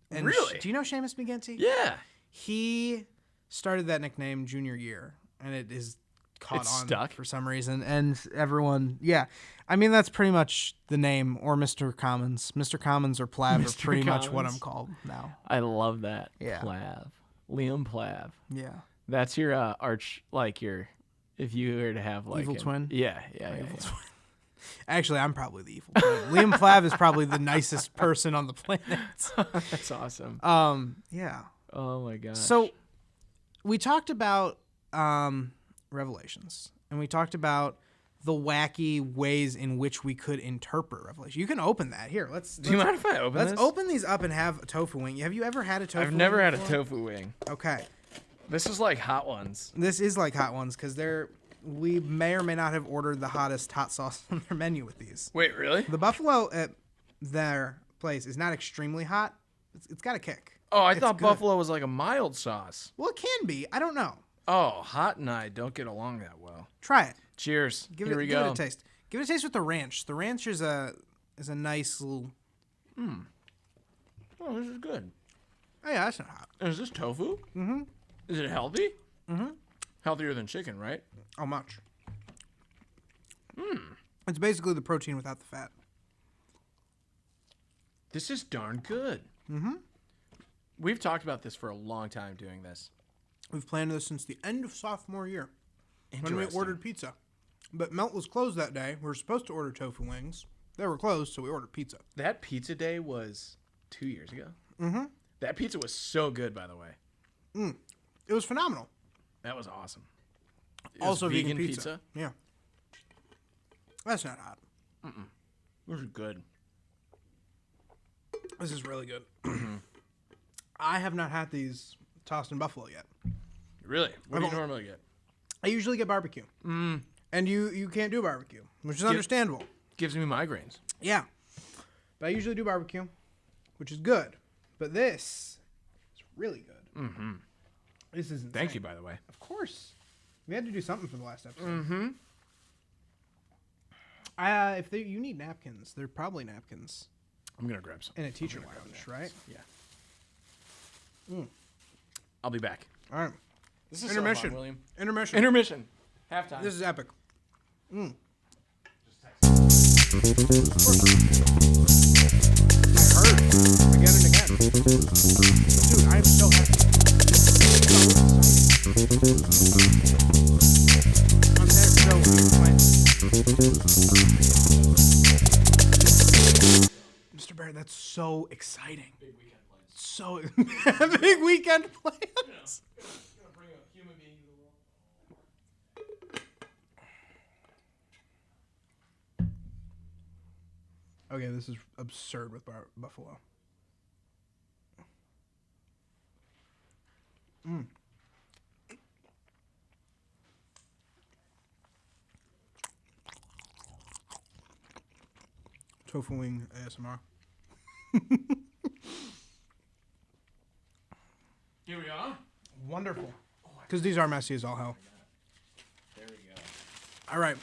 And really? Do you know Seamus McGinty? Yeah. He started that nickname junior year, and it has caught It's on stuck? for some reason, and everyone, yeah. I mean, that's pretty much the name, or Mr. Commons. Mr. Commons or Plav are Mr. pretty much what Commons. I'm called now. I love that. Yeah. Plav. Liam Plav. Yeah. That's your arch, like your, if you were to have like Evil twin? Yeah. Yeah. Actually, I'm probably the evil twin. Liam Plav is probably the nicest person on the planet. That's awesome. Yeah. Oh my gosh. So we talked about Revelations, and we talked about the wacky ways in which we could interpret Revelation. You can open that. Here, do you mind if I open let's this? open these up and have a tofu wing. Have you ever had a tofu I've wing never had a before? tofu wing. Okay. This is like hot ones. This is like hot ones because we may or may not have ordered the hottest hot sauce on their menu with these. Wait, really? The buffalo at their place is not extremely hot. It's got a kick. Oh, I It's thought good. buffalo was like a mild sauce. Well, it can be. I don't know. Oh, hot and I don't get along that well. Try it. Cheers. Give Here we give go. it a taste. Give it a taste with the ranch. The ranch is a nice little. Oh, this is good. Oh yeah, that's not hot. Is this tofu? Mm-hmm. Is it healthy? Mm-hmm. Healthier than chicken, right? Oh, much. It's basically the protein without the fat. This is darn good. Mm-hmm. We've talked about this for a long time doing this. We've planned this since the end of sophomore year when we Interesting. ordered pizza. But Melt was closed that day. We were supposed to order tofu wings. They were closed, so we ordered pizza. That pizza day was 2 years ago. Mm-hmm. That pizza was so good, by the way. It was phenomenal. That was awesome. It Also was vegan pizza. Yeah. That's not hot. This is good. This is really good. I have not had these tossed in buffalo yet. Really? What do you I've- normally get? I usually get barbecue. And you can't do barbecue, which is understandable. Gives me migraines. Yeah. But I usually do barbecue, which is good. But this is really good. Mm-hmm. This is insane. Thank you, by the way. Of course. We had to do something for the last episode. Mm-hmm. You need napkins, they're probably napkins I'm going to grab some. in a teacher lounge, right? Yeah. I'll be back. All right. This is Intermission. So fun, William. Intermission. Intermission. Halftime. This is epic. I heard it again and again. Dude, I am so happy. I'm so Mr. Barrett, that's so exciting. Big weekend plans. So big weekend plans. Gonna bring a human being to the world. Okay, this is absurd with buffalo. Tofu wing ASMR. Here we are. Wonderful. Because these are messy as all hell. There we go. All right.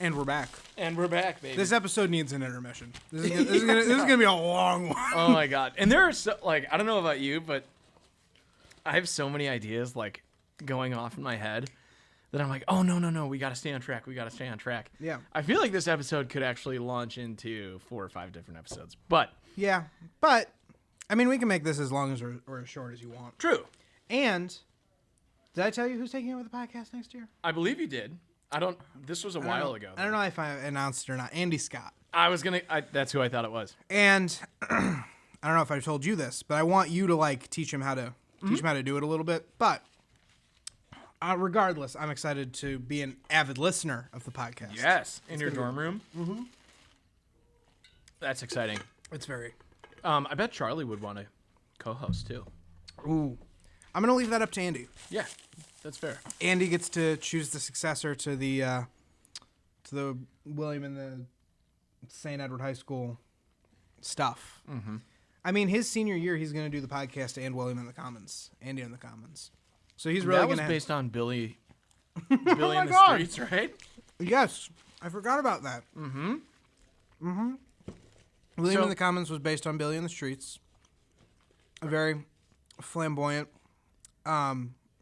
And we're back. And we're back, baby. This episode needs an intermission. This is gonna be a long one. Oh my god. And there are so, like, I don't know about you, but I have so many ideas like going off in my head that I'm like, oh no, we gotta stay on track. We gotta stay on track. Yeah. I feel like this episode could actually launch into 4 or 5 different episodes. But Yeah, but I mean, we can make this as long as or as short as you want. true. And did I tell you who's taking over the podcast next year? I believe you did. This was a while ago. I don't know if I announced it or not. Andy Scott. That's who I thought it was. And I don't know if I told you this, but I want you to like teach him how to do it a little bit. But regardless, I'm excited to be an avid listener of the podcast. Yes. In your dorm room. Mm-hmm. That's exciting. It's very. I bet Charlie would want to co-host too. Ooh, I'm gonna leave that up to Andy. Yeah, that's fair. Andy gets to choose the successor to the William and the St. Edward High School stuff. Mm-hmm. I mean, his senior year, he's going to do the podcast and William in the Commons, Andy in the Commons. So he's really That going was to based on Billy in the God. Streets, right? Yes, I forgot about that. Mm-hmm. William So- in the Commons was based on Billy in the Streets, a very flamboyant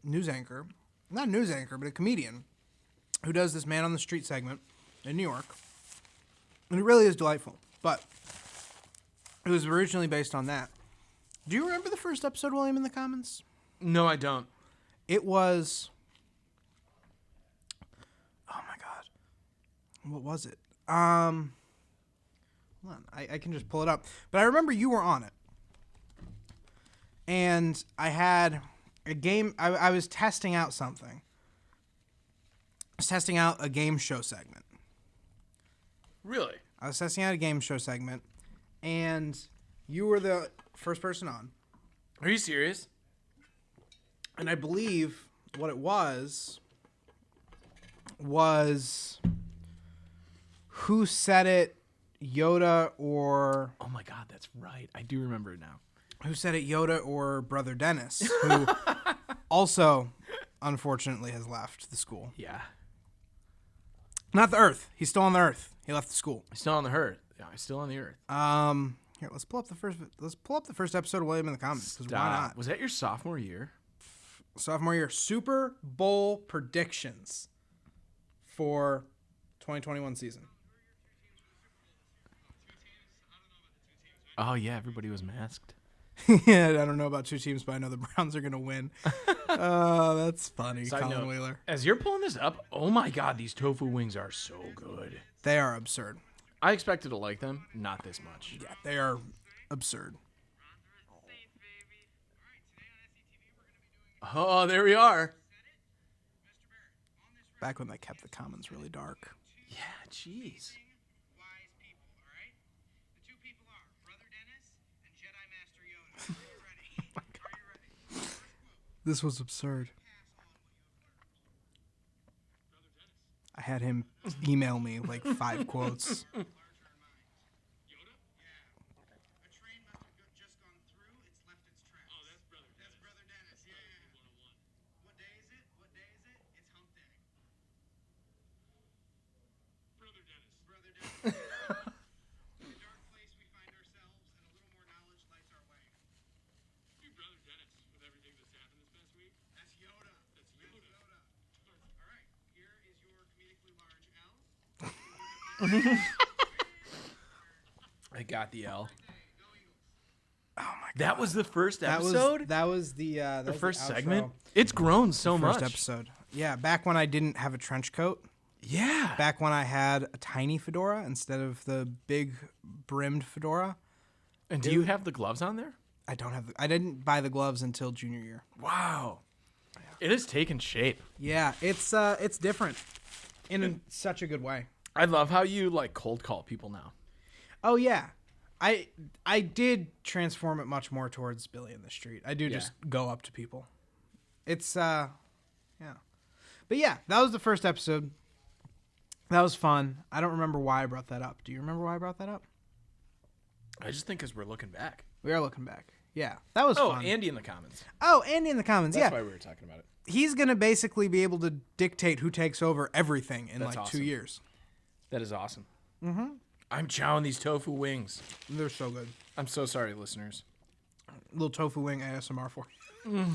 news anchor. Not a news anchor, but a comedian. who does this Man on the Street segment in New York. And it really is delightful. But it was originally based on that. Do you remember the first episode, William, in the Commons? No, I don't. It was... Oh, my God. What was it? Hold on. I can just pull it up. But I remember you were on it. And I had a game... I was testing out something. I was testing out a game show segment. Really? I was testing out a game show segment. And you were the first person on. Are you serious? And I believe what it was who said it, Yoda or... Oh my God, that's right. I do remember it now. Who said it, Yoda or Brother Dennis, who also, unfortunately, has left the school. Yeah. Not the Earth. He's still on the Earth. He left the school. He's still on the earth. Yeah, he's still on the earth. Here, let's pull up the first episode of William in the Comments, because why not? Was that your sophomore year? Sophomore year. Super Bowl predictions for 2021 season. Oh, yeah, everybody was masked. Yeah, I don't know about two teams, but I know the Browns are going to win. That's funny, Side Colin note, Wheeler. as you're pulling this up, oh my God, these tofu wings are so good. They are absurd. I expected to like them, not this much. Yeah, they are absurd. Oh, there we are. Back when they kept the Commons really dark. Yeah, jeez. Wise people, all right? The two people are Brother Dennis and Jedi Master Yoda. Are you ready? Are you ready? First quote. This was absurd. I had him email me like 5 quotes. Larger in mind. Yoda? Yeah. A train must have just gone through. It's left its tracks. Oh, that's Brother Dennis. That's Brother Dennis. Yeah. What day is it? What day is it? It's Hump Day. Brother Dennis. Brother Dennis. In a dark place we find ourselves, and a little more knowledge lights our way. Hey, Brother Dennis, with everything that's happened this past week. That's Yoda. That's Yoda. All right. Here is your comedically large L. I got the L. Go Eagles. Oh my god. That was the first That episode? was the first outro. segment? It's grown so First much. episode. Yeah, back when I didn't have a trench coat. Yeah. Back when I had a tiny fedora instead of the big brimmed fedora. And do you have the gloves on there? I didn't buy the gloves until junior year. Wow. It has taken shape. Yeah, it's different in such a good way. I love how you like cold call people now. Oh yeah. I did transform it much more towards Billy in the Street. I do just go up to people. It's yeah. But yeah, that was the first episode. That was fun. I don't remember why I brought that up. Do you remember why I brought that up? I just think because we're looking back. We are looking back. Yeah, that was Oh, fun. Andy in the comments. Oh, Andy in the Commons. That's Yeah, why we were talking about it. he's gonna basically be able to dictate who takes over everything in That's like awesome. 2 years. That is awesome. Mm-hmm. I'm chowing these tofu wings. They're so good. I'm so sorry, listeners. Little tofu wing ASMR for you.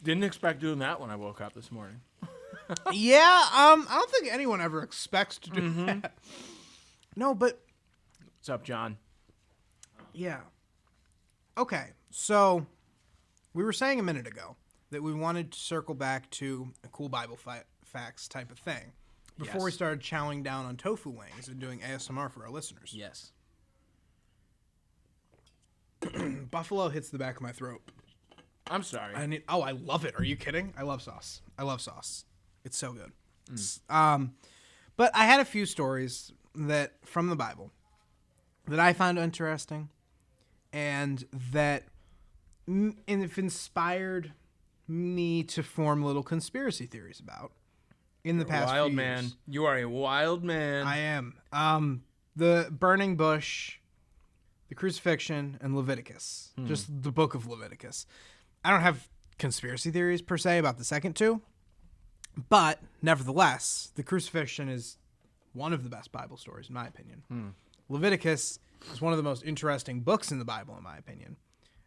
Didn't expect doing that when I woke up this morning. Yeah, I don't think anyone ever expects to do that. No, but What's up, John? yeah. Okay, so we were saying a minute ago that we wanted to circle back to a cool Bible facts type of thing before we Yes. started chowing down on tofu wings and doing ASMR for our listeners. Yes. Buffalo hits the back of my throat. I'm sorry. I love it. Are you kidding? I love sauce. It's so good. But I had a few stories that from the Bible that I found interesting and that have inspired me to form little conspiracy theories about in the past wild few man. years. You are a wild man. I am. The burning bush, the crucifixion, and Leviticus. Just the book of Leviticus. I don't have conspiracy theories per se about the second two, but nevertheless, the crucifixion is one of the best Bible stories in my opinion. Leviticus is one of the most interesting books in the Bible in my opinion.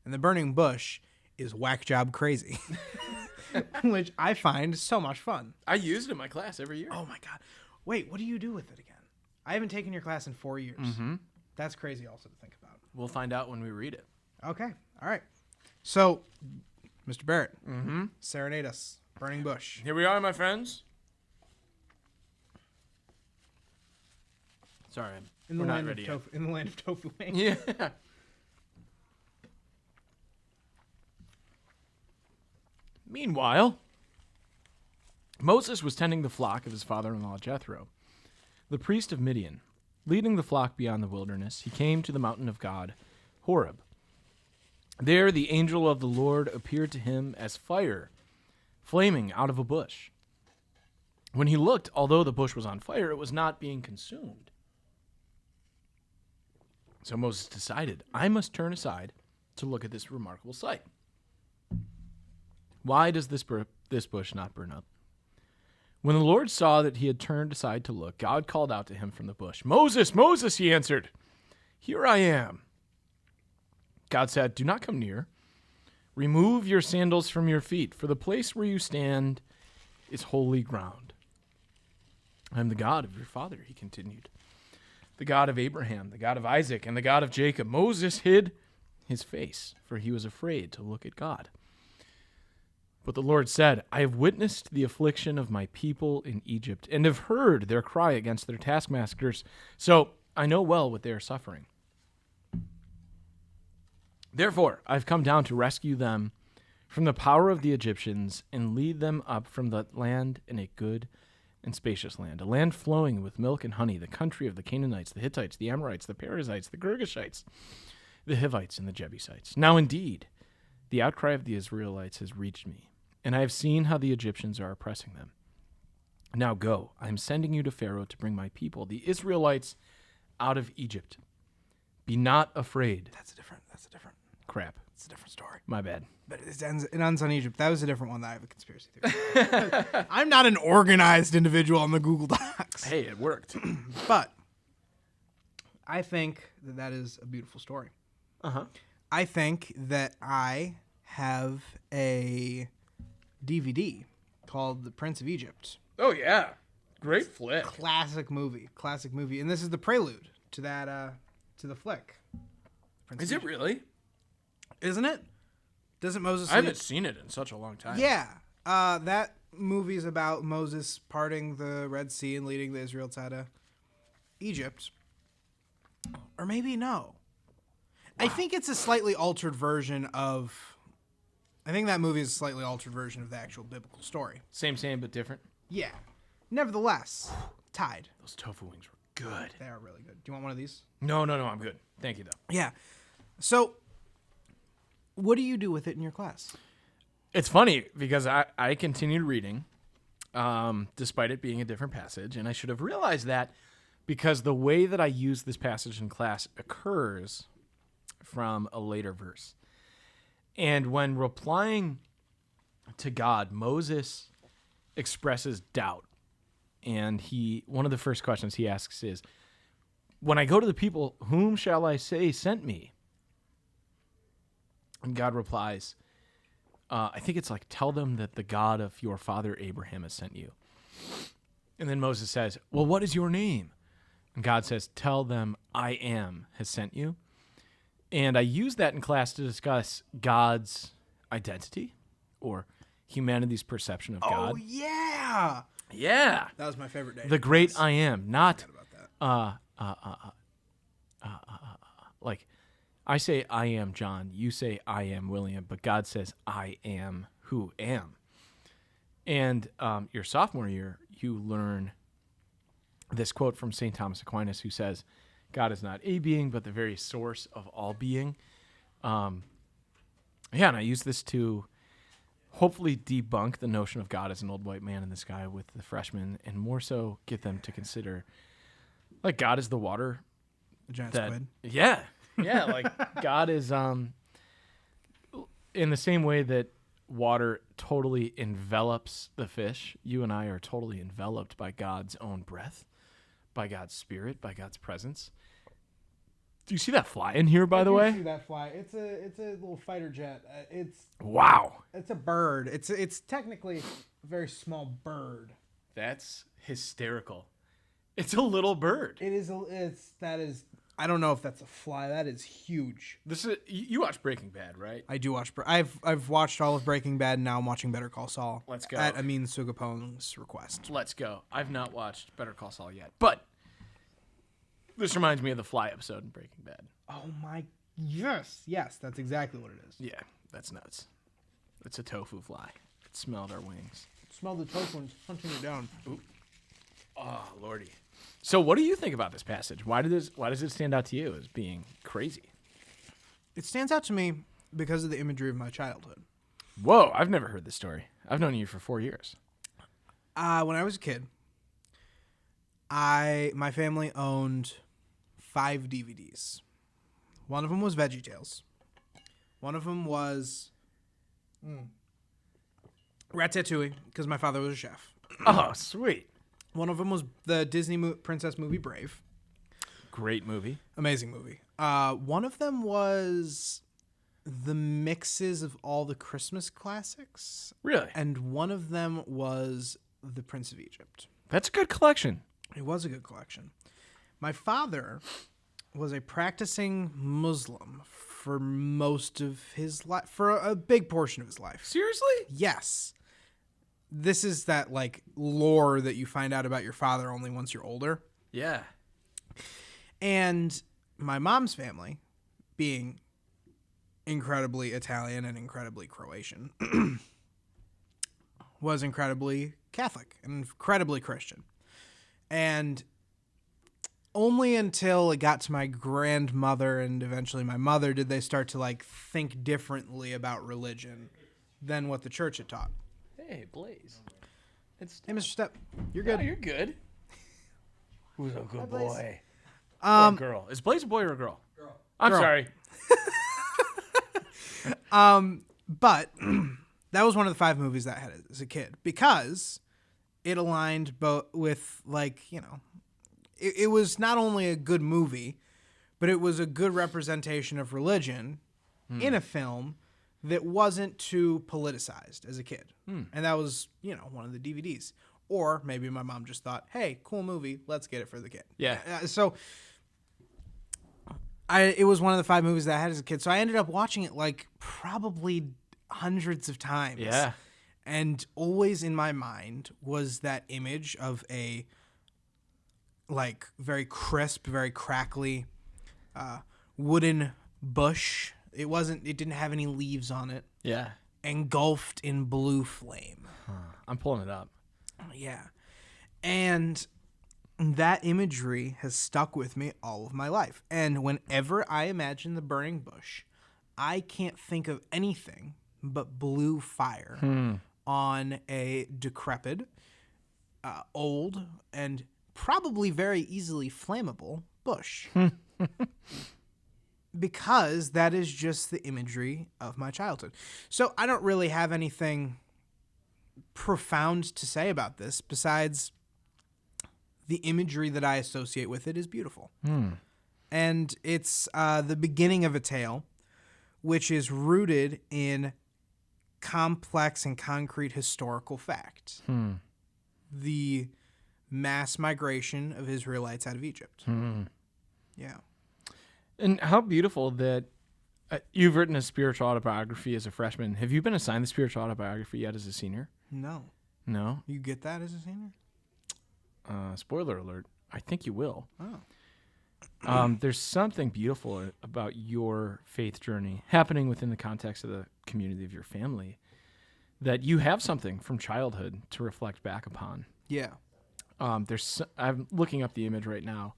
And the burning bush is whack job crazy, which I find so much fun. I used it in my class every year. Oh my God. Wait, what do you do with it again? I haven't taken your class in 4 years. Mm-hmm. That's crazy also to think about. We'll find out when we read it. Okay. All right. So, Mr. Barrett, Mm-hmm. serenade us. Burning Bush. Here we are, my friends. Sorry, In we're the not land of ready yet. tofu. In the land of tofu wings. Yeah. Meanwhile, Moses was tending the flock of his father-in-law Jethro, the priest of Midian. Leading the flock beyond the wilderness, he came to the mountain of God, Horeb. There the angel of the Lord appeared to him as fire, flaming out of a bush. When he looked, although the bush was on fire, it was not being consumed. So Moses decided, I must turn aside to look at this remarkable sight. Why does this bush not burn up? When the Lord saw that he had turned aside to look, God called out to him from the bush. Moses, Moses, he answered. Here I am. God said, do not come near. Remove your sandals from your feet, for the place where you stand is holy ground. I am the God of your father, he continued, the God of Abraham, the God of Isaac, and the God of Jacob. Moses hid his face, for he was afraid to look at God. But the Lord said, I have witnessed the affliction of my people in Egypt, and have heard their cry against their taskmasters, so I know well what they are suffering. Therefore, I've come down to rescue them from the power of the Egyptians and lead them up from the land in a good and spacious land, a land flowing with milk and honey, the country of the Canaanites, the Hittites, the Amorites, the Perizzites, the Girgashites, the Hivites, and the Jebusites. Now indeed, the outcry of the Israelites has reached me, and I have seen how the Egyptians are oppressing them. Now go, I am sending you to Pharaoh to bring my people, the Israelites, out of Egypt. Be not afraid. That's a different. Crap. It's a different story. My bad. But it ends on Egypt. That was a different one that I have a conspiracy theory. I'm not an organized individual on the Google Docs. Hey, it worked. But I think that is a beautiful story. Uh-huh. I think that I have a DVD called The Prince of Egypt. Oh, yeah. Great flick. Classic movie. And this is the prelude to that, to the flick. Prince Is of it Egypt. really? Isn't it? Doesn't Moses... I haven't seen it in such a long time. Yeah. That movie is about Moses parting the Red Sea and leading the Israelites out of Egypt. Or maybe no. I think it's a slightly altered version of... I think that movie is a slightly altered version of the actual biblical story. Same, but different. Yeah. Nevertheless, tied. Those tofu wings were good. They are really good. Do you want one of these? No, I'm good. Thank you, though. Yeah. So, what do you do with it in your class? It's funny because I continued reading despite it being a different passage, and I should have realized that because the way that I use this passage in class occurs from a later verse. And when replying to God, Moses expresses doubt. And one of the first questions he asks is, when I go to the people, whom shall I say sent me? And God replies, I think it's like, tell them that the God of your father Abraham has sent you. And then Moses says, well, what is your name? And God says, tell them I am has sent you. And I use that in class to discuss God's identity or humanity's perception of God. Oh, yeah. Yeah. That was my favorite day. The great I am, not about that. like I say I am John, you say I am William, but God says I am who am. And your sophomore year, you learn this quote from St. Thomas Aquinas, who says, God is not a being, but the very source of all being. And I use this to hopefully debunk the notion of God as an old white man in the sky with the freshmen, and more so get them to consider, like, God is the water. The giant squid. Yeah, like God is in the same way that water totally envelops the fish. You and I are totally enveloped by God's own breath, by God's spirit, by God's presence. Do you see that fly in here, by the I way? see that fly. It's a little fighter jet. Wow. It's a bird. It's technically a very small bird. That's hysterical. It's a little bird. It is. That is. I don't know if that's a fly. That is huge. This is you watch Breaking Bad, right? I do watch. I've watched all of Breaking Bad. And now I'm watching Better Call Saul. Let's go. At Amin Sugapon's request. Let's go. I've not watched Better Call Saul yet, but this reminds me of the fly episode in Breaking Bad. Oh my. Yes. That's exactly what it is. Yeah, that's nuts. It's a tofu fly. It smelled our wings. Smell the tofu and hunting it down. Ooh. Oh, lordy. So what do you think about this passage? Why does it stand out to you as being crazy? It stands out to me because of the imagery of my childhood. Whoa, I've never heard this story. I've known you for 4 years. When I was a kid, my family owned 5 DVDs. One of them was VeggieTales. One of them was Ratatouille, because my father was a chef. Oh, sweet. One of them was the Disney princess movie Brave. Great movie. Amazing movie. One of them was the mixes of all the Christmas classics. Really? And one of them was The Prince of Egypt. That's a good collection. It was a good collection. My father was a practicing Muslim for most of his life, for a big portion of his life. Seriously? Yes. This is that like lore that you find out about your father only once you're older. Yeah. And my mom's family, being incredibly Italian and incredibly Croatian, was incredibly Catholic and incredibly Christian. And only until it got to my grandmother and eventually my mother did they start to like think differently about religion than what the church had taught. Hey, Blaze. Hey, Mr. Step, you're Oh, good. you're good. Who's a good Blaze. boy? Or a girl. Is Blaze a boy or a girl? Girl. I'm Girl. sorry. But that was one of the 5 movies that I had as a kid because it aligned with like, it was not only a good movie, but it was a good representation of religion in a film that wasn't too politicized as a kid. And that was, one of the DVDs. Or maybe my mom just thought, hey, cool movie, let's get it for the kid. Yeah. So it was one of the 5 movies that I had as a kid. So I ended up watching it like probably hundreds of times. Yeah. And always in my mind was that image of a like very crisp, very crackly wooden bush. It didn't have any leaves on it. Yeah. Engulfed in blue flame. I'm pulling it up. Yeah. And that imagery has stuck with me all of my life. And whenever I imagine the burning bush, I can't think of anything but blue fire on a decrepit, old, and probably very easily flammable bush. Because that is just the imagery of my childhood. So I don't really have anything profound to say about this besides the imagery that I associate with it is beautiful. And it's the beginning of a tale which is rooted in complex and concrete historical fact. The mass migration of Israelites out of Egypt. Yeah. And how beautiful that you've written a spiritual autobiography as a freshman. Have you been assigned the spiritual autobiography yet as a senior? No. No? You get that as a senior? Spoiler alert. I think you will. Oh. There's something beautiful about your faith journey happening within the context of the community of your family that you have something from childhood to reflect back upon. Yeah. I'm looking up the image right now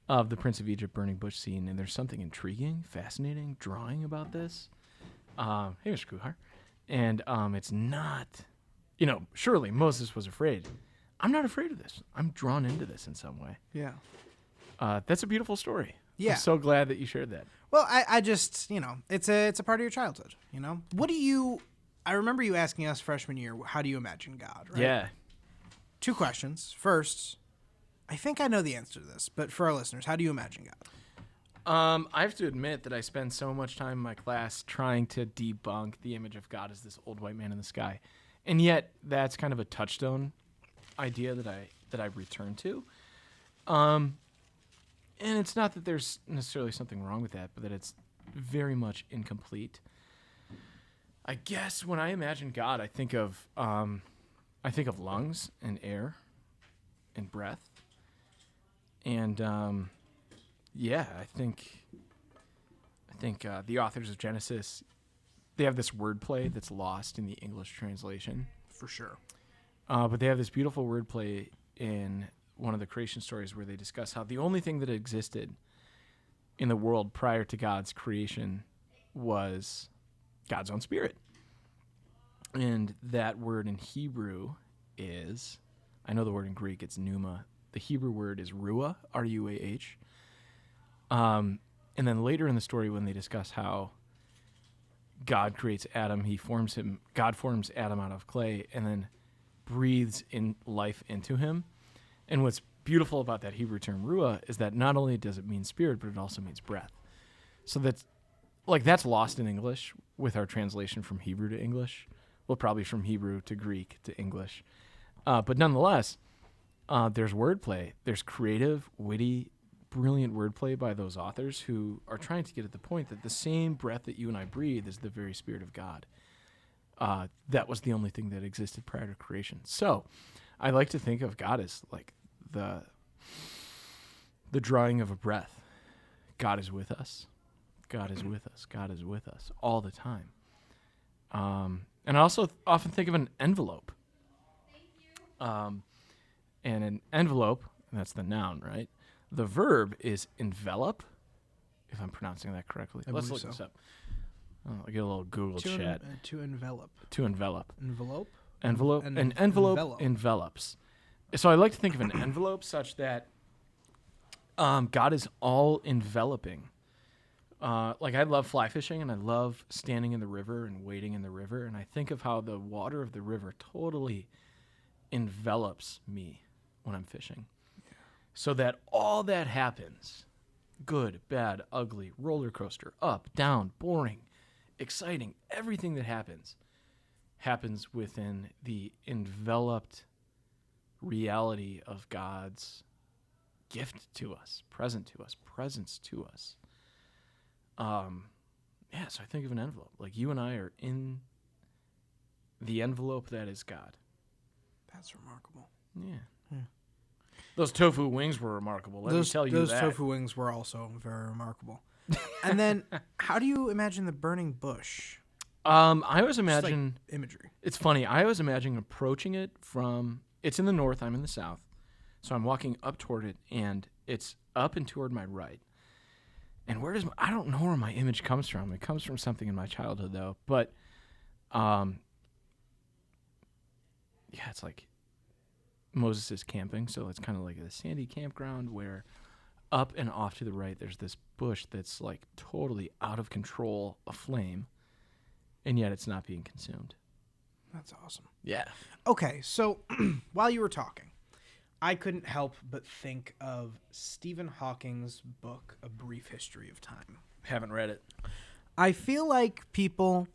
of the Prince of Egypt burning bush scene, and there's something intriguing, fascinating, drawing about this. Hey, Mr. Kuhar. And it's not, surely Moses was afraid. I'm not afraid of this. I'm drawn into this in some way. Yeah. That's a beautiful story. Yeah. I'm so glad that you shared that. Well, I just, it's a part of your childhood, I remember you asking us freshman year, how do you imagine God, right? Yeah. 2 questions. First, I think I know the answer to this, but for our listeners, how do you imagine I have to admit that I spend so much time in my class trying to debunk the image of God as this old white man in the sky. And yet that's kind of a touchstone idea that I return to. And it's not that there's necessarily something wrong with that, but that it's very much incomplete. I guess when I imagine God, I think of lungs and air and breath. And I think the authors of Genesis, they have this wordplay that's lost in the English translation. For sure. But they have this beautiful wordplay in one of the creation stories where they discuss how the only thing that existed in the world prior to God's creation was God's own spirit. And that word in Hebrew is, I know the word in Greek, it's pneuma. The Hebrew word is ruah, R-U-A-H. And then later in the story when they discuss how God creates Adam, God forms Adam out of clay and then breathes in life into him. And what's beautiful about that Hebrew term ruah is that not only does it mean spirit, but it also means breath. So that's lost in English with our translation from Hebrew to English. Well, probably from Hebrew to Greek to English. But nonetheless, there's wordplay. There's creative, witty, brilliant wordplay by those authors who are trying to get at the point that the same breath that you and I breathe is the very Spirit of God. That was the only thing that existed prior to creation. So I like to think of God as like the drawing of a breath. God is with us. God is with us. God is with us all the time. And I also often think of an envelope. And an envelope, that's the noun, right? The verb is envelop, if I'm pronouncing that correctly. Let's look this up. I'll get a little Google chat. To envelop. To envelop. Envelope? Envelope. An envelope envelops. So I like to think of an envelope such that God is all enveloping. Like I love fly fishing and I love standing in the river and wading in the river. And I think of how the water of the river totally envelops me when I'm fishing. Yeah. So that all that happens, good, bad, ugly, roller coaster, up, down, boring, exciting, everything that happens within the enveloped reality of God's gift to us, presence to us. So I think of an envelope. Like you and I are in the envelope that is God. That's remarkable. Yeah. Those tofu wings were remarkable. Let me tell you that. Those tofu wings were also very remarkable. And then, how do you imagine the burning bush? I always imagine imagery. It's funny. I always imagine approaching it from. It's in the north. I'm in the south, so I'm walking up toward it, and it's up and toward my right. And I don't know where my image comes from. It comes from something in my childhood, though. But, it's like Moses is camping, so it's kind of like a sandy campground where up and off to the right, there's this bush that's like totally out of control, aflame, and yet it's not being consumed. That's awesome. Yeah. Okay, so while you were talking, I couldn't help but think of Stephen Hawking's book, A Brief History of Time. Haven't read it. I feel like people,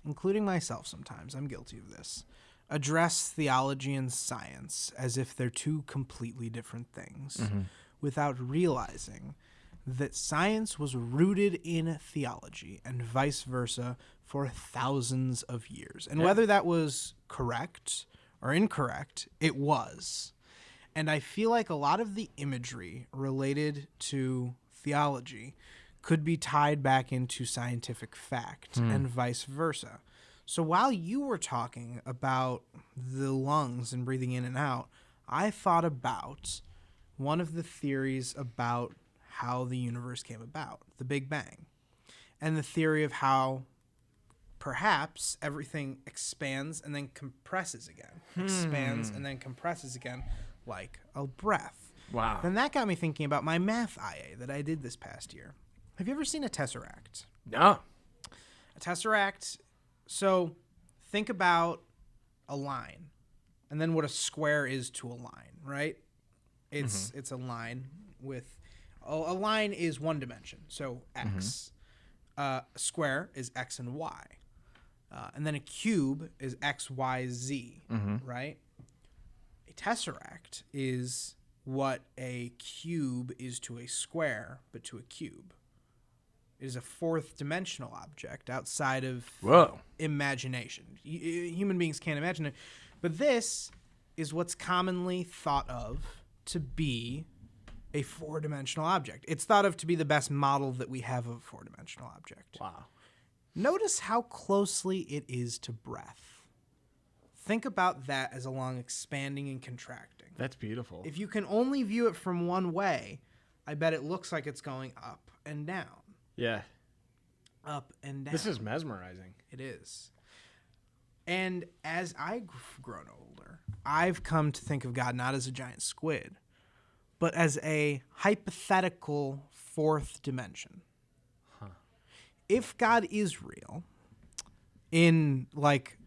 including myself sometimes, I'm guilty of this, address theology and science as if they're two completely different things, without realizing that science was rooted in theology and vice versa for thousands of years. And whether that was correct or incorrect, it was. And I feel like a lot of the imagery related to theology could be tied back into scientific fact and vice versa. So while you were talking about the lungs and breathing in and out, I thought about one of the theories about how the universe came about, the Big Bang, and the theory of how perhaps everything expands and then compresses again, expands and then compresses again, like a breath. Wow. Then that got me thinking about my math IA that I did this past year. Have you ever seen a tesseract? No. A tesseract, so think about a line and then what a square is to a line, right? It's a line with A line is one dimension, so X. A square is X and Y. And then a cube is X, Y, Z, right? A tesseract is what a cube is to a square, but to a cube. It is a fourth dimensional object outside of imagination. Human beings can't imagine it. But this is what's commonly thought of to be a four-dimensional object. It's thought of to be the best model that we have of a four-dimensional object. Wow. Notice how closely it is to breath. Think about that as along expanding and contracting. That's beautiful. If you can only view it from one way, I bet it looks like it's going up and down. Yeah. Up and down. This is mesmerizing. It is. And as I've grown older, I've come to think of God not as a giant squid, but as a hypothetical fourth dimension. Huh. If God is real, in like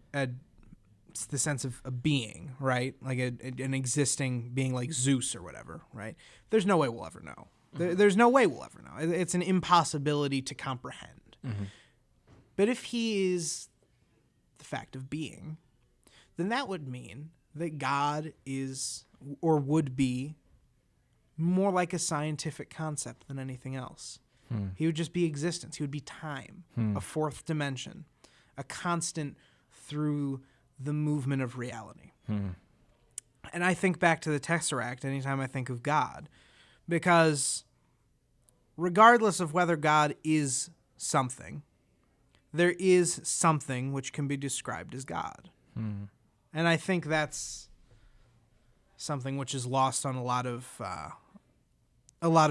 the sense of a being, right? Like an existing being like Zeus or whatever, right? There's no way we'll ever know. There's no way we'll ever know. It's an impossibility to comprehend. But if he is the fact of being, then that would mean that God is or would be more like a scientific concept than anything else. He would just be existence. He would be time, a fourth dimension, a constant through the movement of reality. And I think back to the Tesseract anytime I think of God, because regardless of whether God is something, there is something which can be described as God. And I think that's something which is lost on a lot of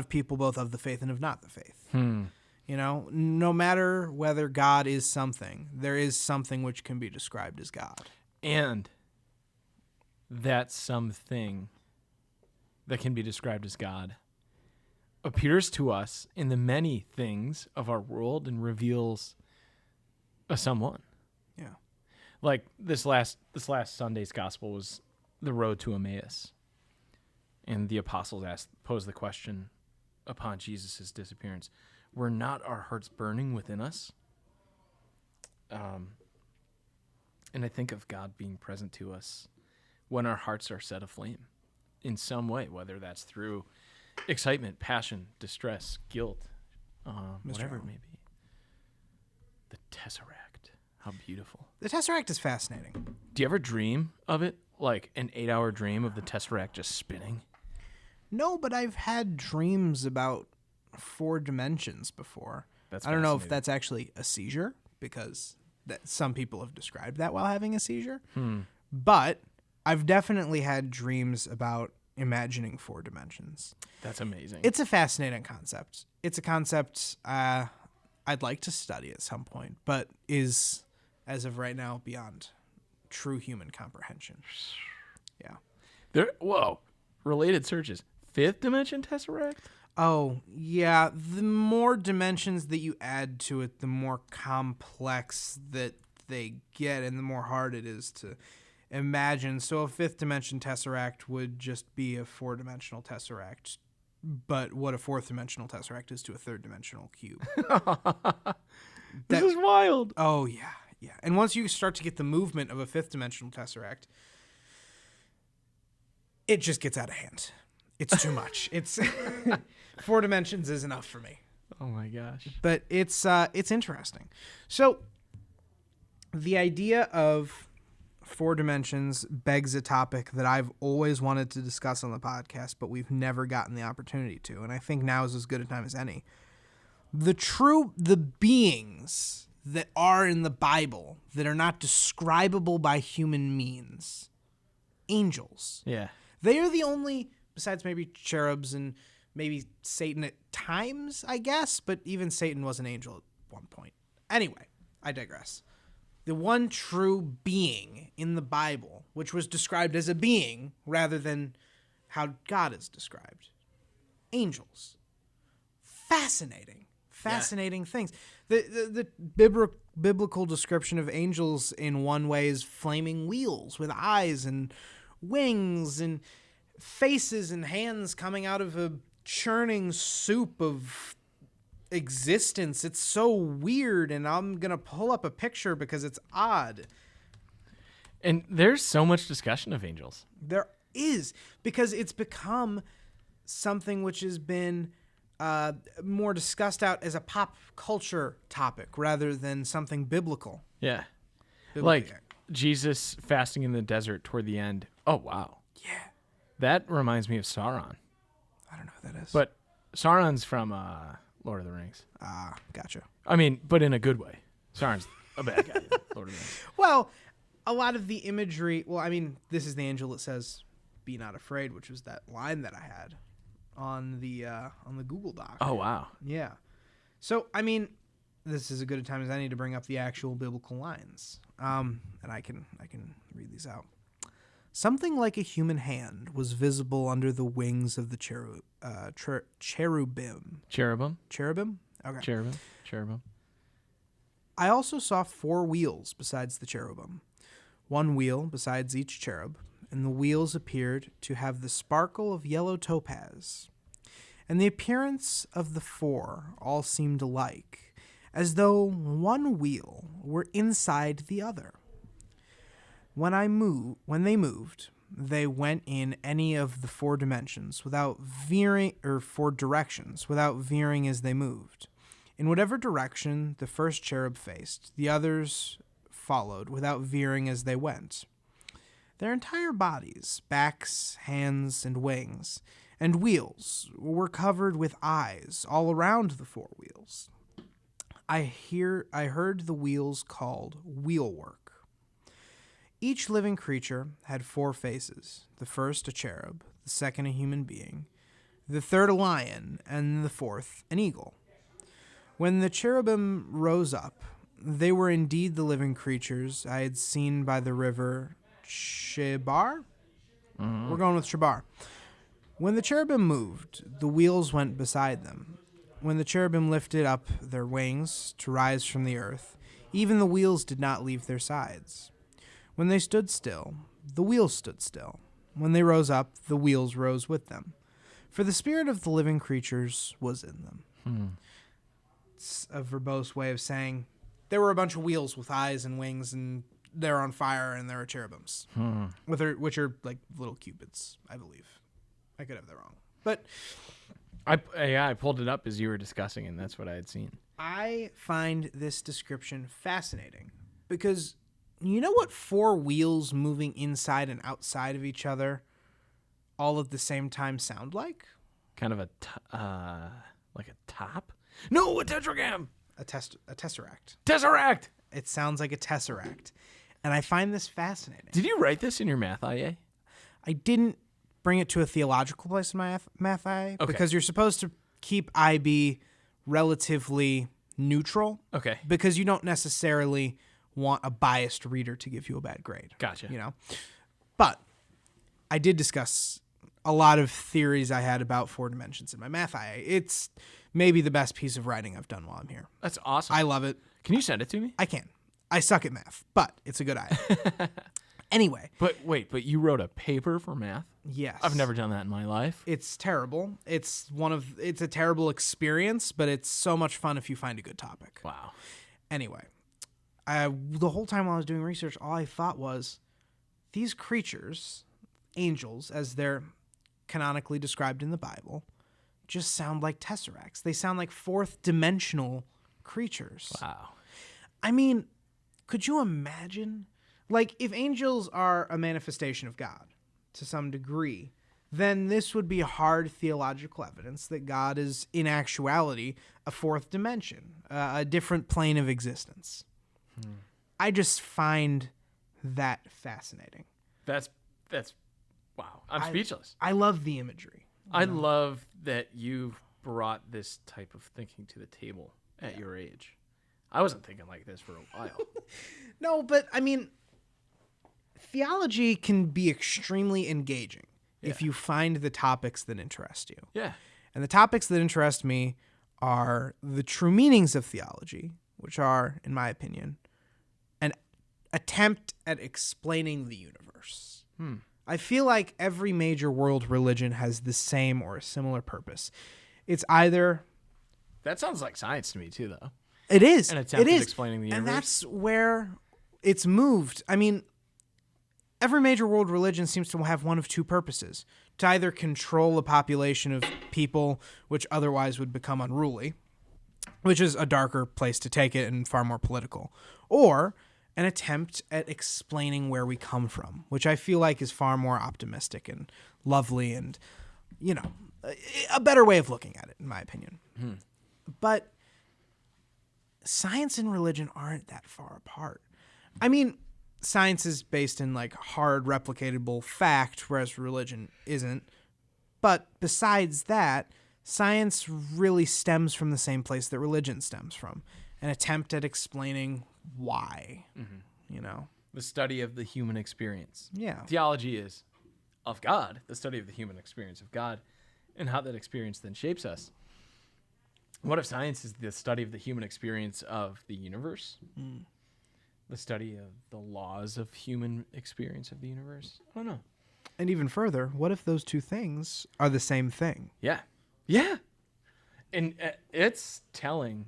people, both of the faith and of not the faith. You know, no matter whether God is something, there is something which can be described as God. And that something that can be described as God appears to us in the many things of our world and reveals a someone. Yeah. Like this last Sunday's gospel was the road to Emmaus. And the apostles posed the question upon Jesus' disappearance, were not our hearts burning within us? And I think of God being present to us when our hearts are set aflame in some way, whether that's through excitement, passion, distress, guilt, whatever it may be. The Tesseract. How beautiful. The Tesseract is fascinating. Do you ever dream of it? Like an 8-hour dream of the Tesseract just spinning? No, but I've had dreams about four dimensions before. That's I don't know if fascinating. that's actually a seizure, because some people have described that while having a seizure. But I've definitely had dreams about imagining four dimensions. That's amazing. It's a fascinating concept. It's a concept I'd like to study at some point, but is, as of right now, beyond true human comprehension. Yeah. Related searches. Fifth dimension Tesseract? Oh, yeah. The more dimensions that you add to it, the more complex that they get and the more hard it is to imagine. So a fifth dimension Tesseract would just be a four-dimensional Tesseract, but what a fourth dimensional Tesseract is to a third dimensional cube. This is wild. Oh, yeah. Yeah. And once you start to get the movement of a fifth dimensional Tesseract, it just gets out of hand. It's too much. It's 4 dimensions is enough for me. Oh my gosh. But it's interesting. So the idea of 4 dimensions begs a topic that I've always wanted to discuss on the podcast, but we've never gotten the opportunity to. And I think now is as good a time as any. The beings that are in the Bible that are not describable by human means. Angels. Yeah. They are the only, besides maybe cherubs and maybe Satan at times, I guess, but even Satan was an angel at one point. Anyway, I digress. The one true being in the Bible, which was described as a being rather than how God is described. Angels. Fascinating things. The biblical description of angels in one way is flaming wheels with eyes and wings and faces and hands coming out of a churning soup of existence. It's so weird, and I'm going to pull up a picture because it's odd. And there's so much discussion of angels. There is, because it's become something which has been more discussed out as a pop culture topic rather than something biblical. Yeah. Biblically. Like Jesus fasting in the desert toward the end. Oh, wow. Yeah. That reminds me of Sauron. I don't know who that is. But Sauron's from Lord of the Rings. Gotcha. I mean, but in a good way. Sauron's a bad guy in Lord of the Rings. Well, a lot of the imagery, well, I mean, this is the angel that says, "Be not afraid," which was that line that I had on the Google Doc. Oh, wow. Yeah. So, I mean, this is as good a time as any to bring up the actual biblical lines. And I can read these out. Something like a human hand was visible under the wings of the cherubim. Cherubim? Cherubim? Okay. Cherubim. I also saw 4 wheels besides the cherubim, 1 wheel besides each cherub, and the wheels appeared to have the sparkle of yellow topaz. And the appearance of the 4 all seemed alike, as though one wheel were inside the other. When they moved, they went in any of the 4 dimensions without veering, or 4 directions without veering as they moved. In whatever direction the first cherub faced, the others followed without veering as they went. Their entire bodies, backs, hands, and wings, and wheels were covered with eyes all around the 4 wheels. I heard the wheels called wheelwork. Each living creature had 4 faces, the first a cherub, the second a human being, the third a lion, and the 4th an eagle. When the cherubim rose up, they were indeed the living creatures I had seen by the river Shebar? We're going with Shebar. When the cherubim moved, the wheels went beside them. When the cherubim lifted up their wings to rise from the earth, even the wheels did not leave their sides. When they stood still, the wheels stood still. When they rose up, the wheels rose with them. For the spirit of the living creatures was in them. It's a verbose way of saying there were a bunch of wheels with eyes and wings, and they're on fire, and there are cherubims, which are like little cupids, I believe. I could have that wrong. But I pulled it up as you were discussing, and that's what I had seen. I find this description fascinating because you know what 4 wheels moving inside and outside of each other all at the same time sound like? Kind of like a top? No, a tetragram! A tesseract. Tesseract! It sounds like a tesseract. And I find this fascinating. Did you write this in your math IA? I didn't bring it to a theological place in my math IA because you're supposed to keep IB relatively neutral. Okay. Because you don't necessarily want a biased reader to give you a bad grade. Gotcha. You know? But I did discuss a lot of theories I had about 4 dimensions in my math IA. It's maybe the best piece of writing I've done while I'm here. That's awesome. I love it. Can you send it to me? I can. I suck at math, but it's a good IA. Anyway. But you wrote a paper for math? Yes. I've never done that in my life. It's terrible. It's a terrible experience, but it's so much fun if you find a good topic. Wow. Anyway, the whole time while I was doing research, all I thought was these creatures, angels, as they're canonically described in the Bible, just sound like tesseracts. They sound like 4th dimensional creatures. Wow. I mean, could you imagine? Like, if angels are a manifestation of God to some degree, then this would be hard theological evidence that God is, in actuality, a 4th dimension, a different plane of existence. I just find that fascinating. That's wow. I'm speechless. I love the imagery. I love that you've brought this type of thinking to the table at your age. I wasn't thinking like this for a while. No, but I mean, theology can be extremely engaging if you find the topics that interest you. Yeah. And the topics that interest me are the true meanings of theology, which are, in my opinion, an attempt at explaining the universe. I feel like every major world religion has the same or a similar purpose. It's either... That sounds like science to me, too, though. It is. An attempt it at is. explaining the universe. And that's where it's moved. I mean, every major world religion seems to have one of two purposes. To either control a population of people which otherwise would become unruly, which is a darker place to take it and far more political, or an attempt at explaining where we come from, which I feel like is far more optimistic and lovely and, you know, a better way of looking at it, in my opinion. But science and religion aren't that far apart. I mean, science is based in like hard replicatable fact, whereas religion isn't. But besides that, science really stems from the same place that religion stems from, an attempt at explaining why, you know? The study of the human experience. Yeah. Theology is of God, the study of the human experience of God, and how that experience then shapes us. What if science is the study of the human experience of the universe? The study of the laws of human experience of the universe? I don't know. And even further, what if those two things are the same thing? Yeah. Yeah. And it's telling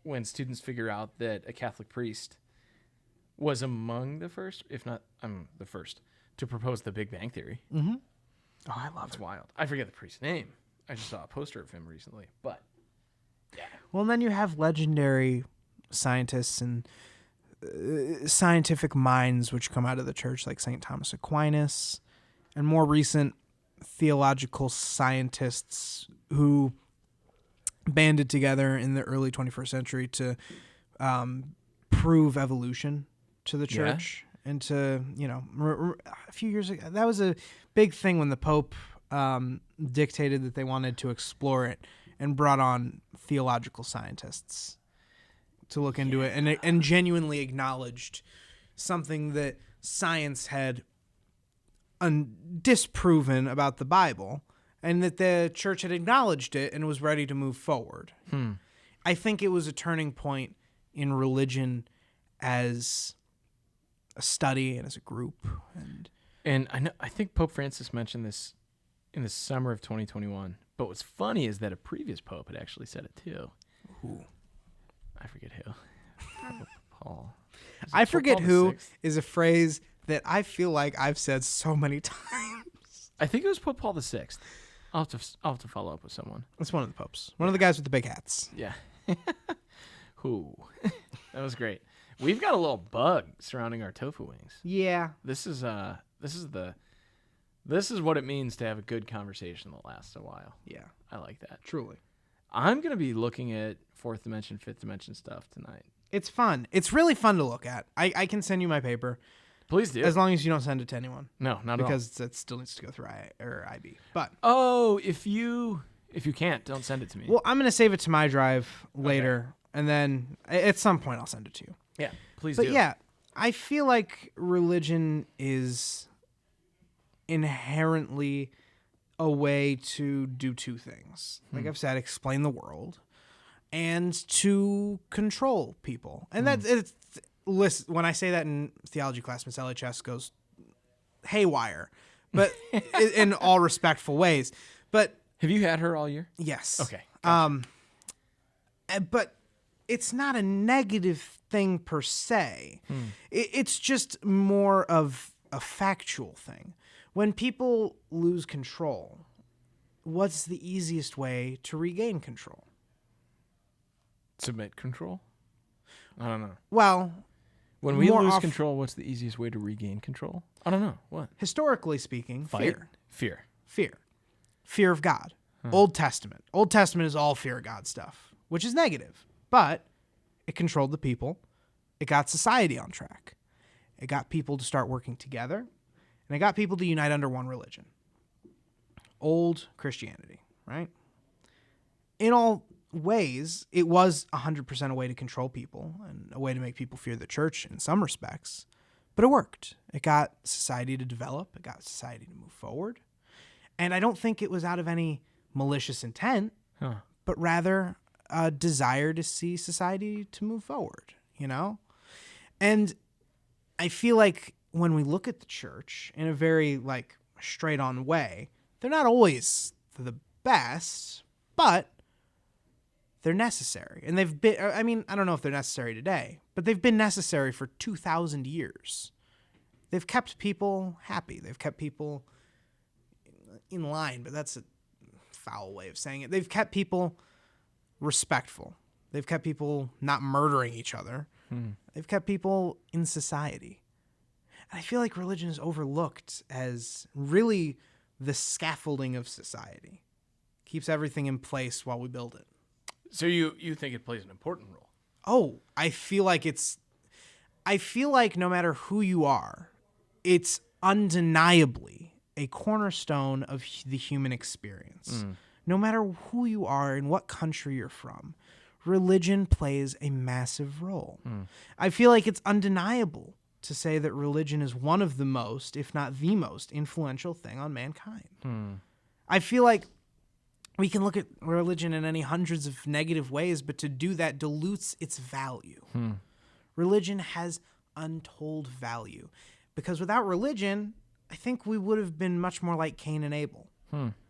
when students figure out that a Catholic priest was among the first, if not the first, to propose the Big Bang Theory. Oh, I love It's it. wild. I forget the priest's name. I just saw a poster of him recently. But, yeah. Well, and then you have legendary scientists and scientific minds which come out of the church, like St. Thomas Aquinas, and more recent theological scientists who banded together in the early 21st century to prove evolution to the church. And to, you know, a few years ago, that was a big thing when the Pope dictated that they wanted to explore it and brought on theological scientists to look into it and genuinely acknowledged something that science had disproven about the Bible, and that the church had acknowledged it and was ready to move forward. I think it was a turning point in religion as a study and as a group. And I think Pope Francis mentioned this in the summer of 2021. But what's funny is that a previous pope had actually said it too. Who? I forget who. Pope Paul. Is it I Pope forget Paul the who Sixth? is a phrase that I feel like I've said so many times. I think it was Pope Paul the Sixth. I'll have to follow up with someone. It's one of the popes. One of the guys with the big hats. Yeah. Who? That was great. We've got a little bug surrounding our tofu wings. Yeah. This is what it means to have a good conversation that lasts a while. Yeah. I like that. Truly. I'm gonna be looking at fourth dimension, fifth dimension stuff tonight. It's fun. It's really fun to look at. I can send you my paper Please do. as long as you don't send it to anyone, No, not at all. because it still needs to go through IB. But Oh, if you can't, don't send it to me. well, I'm gonna save it to my drive later, and then at some point I'll send it to you. Yeah, please But do. yeah, I feel like religion is inherently a way to do two things. Like I've said, explain the world and to control people. And it's listen, when I say that in theology class, Miss LHS goes haywire, but in all respectful ways. But Have you had her all year? yes. Okay. But it's not a negative thing per se. It's just more of a factual thing. When people lose control, what's the easiest way to regain control? Submit control? I don't know. Well, When we More lose off- control, what's the easiest way to regain control? I don't know. What? historically speaking, Fight? Fear. fear of God. Old Testament is all fear of God stuff, which is negative, but it controlled the people. It got society on track. It got people to start working together, and it got people to unite under one religion. Old Christianity, right? In all ways, it was 100% a way to control people and a way to make people fear the church in some respects, but it worked. It got society to develop. It got society to move forward. And I don't think it was out of any malicious intent, Huh. but rather a desire to see society to move forward, you know? And I feel like when we look at the church in a very like straight on way, they're not always the best, but they're necessary. And they've been, I mean, I don't know if they're necessary today, but they've been necessary for 2,000 years. They've kept people happy. They've kept people in line, but that's a foul way of saying it. They've kept people respectful. They've kept people not murdering each other. They've kept people in society. And I feel like religion is overlooked as really the scaffolding of society. Keeps everything in place while we build it. So you think it plays an important role? Oh, I feel like no matter who you are, it's undeniably a cornerstone of the human experience. No matter who you are and what country you're from, religion plays a massive role. I feel like it's undeniable to say that religion is one of the most, if not the most, influential thing on mankind. I feel like we can look at religion in any hundreds of negative ways, but to do that dilutes its value. Religion has untold value. Because without religion, I think we would have been much more like Cain and Abel.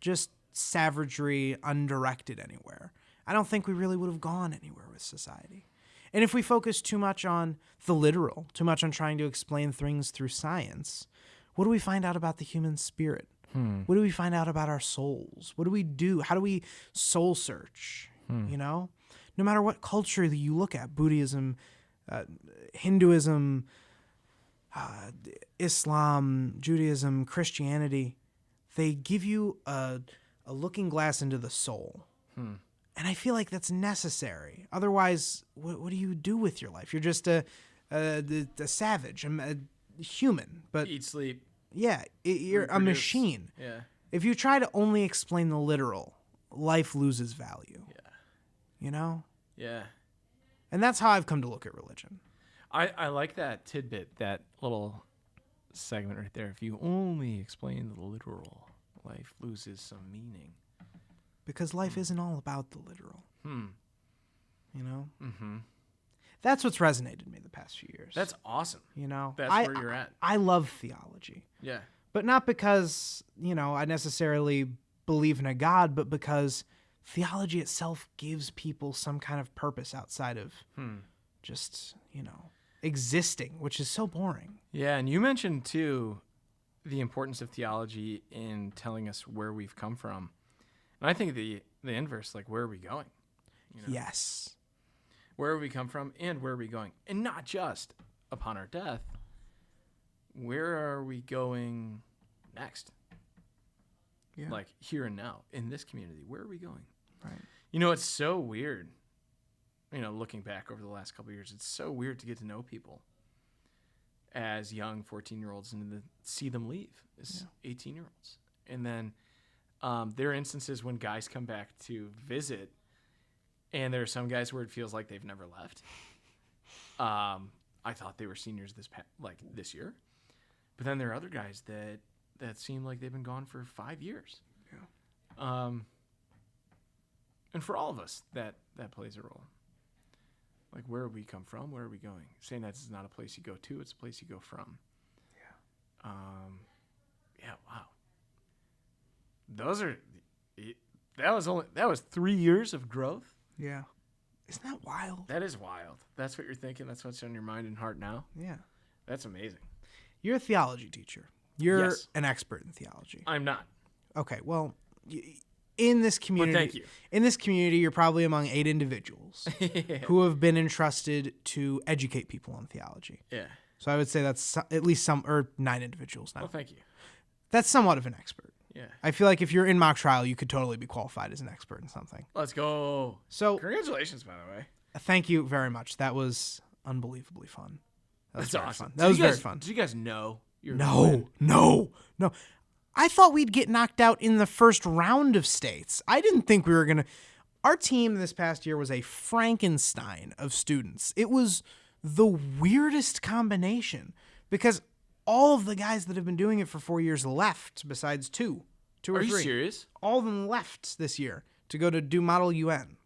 Just savagery, undirected anywhere. I don't think we really would have gone anywhere with society. And if we focus too much on the literal, too much on trying to explain things through science, what do we find out about the human spirit? What do we find out about our souls? What do we do? How do we soul search? You know? No matter what culture that you look at, Buddhism, Hinduism, Islam, Judaism, Christianity, they give you a looking glass into the soul. And I feel like that's necessary. Otherwise, what do you do with your life? You're just a savage, a human. But Eat, sleep. yeah, you're a machine. Yeah. If you try to only explain the literal, life loses value. Yeah. You know? Yeah. And that's how I've come to look at religion. I like that tidbit, that little segment right there. If you only explain the literal, life loses some meaning. Because life isn't all about the literal. You know? Mm-hmm. That's what's resonated with me the past few years. That's awesome. You know? That's where you're at. I love theology. Yeah. But not because, I necessarily believe in a God, but because theology itself gives people some kind of purpose outside of just, existing, which is so boring. Yeah, and you mentioned, too, the importance of theology in telling us where we've come from. And I think the inverse, like, where are we going? Yes. Where have we come from and where are we going? And not just upon our death. Where are we going next? Yeah. Like here and now in this community, where are we going? Right. It's so weird. Looking back over the last couple of years, it's so weird to get to know people as young 14-year-olds and to see them leave as 18-year-olds. And then there are instances when guys come back to visit, and there are some guys where it feels like they've never left. I thought they were seniors this year, but then there are other guys that seem like they've been gone for 5 years. Yeah. And for all of us, that plays a role. Like, where have we come from? Where are we going? St. Ed's is not a place you go to; it's a place you go from. Yeah. Yeah. Wow. That was 3 years of growth. Yeah. Isn't that wild? That is wild. That's what you're thinking. That's what's on your mind and heart now. Yeah. That's amazing. You're a theology teacher. You're Yes. an expert in theology. I'm not. Okay. Well, in this community, But thank you. In this community, you're probably among 8 individuals who have been entrusted to educate people on theology. Yeah. So I would say that's at least 9 individuals now. Well, thank you. That's somewhat of an expert. Yeah. I feel like if you're in mock trial, you could totally be qualified as an expert in something. Let's go. So Congratulations, by the way. thank you very much. That was unbelievably fun. That was That's very awesome. fun. That was very fun. Did you guys know you were No. I thought we'd get knocked out in the first round of states. I didn't think we were going to. Our team this past year was a Frankenstein of students. It was the weirdest combination because all of the guys that have been doing it for 4 years left, besides two or Are three. you serious? All of them left this year to go to do Model UN.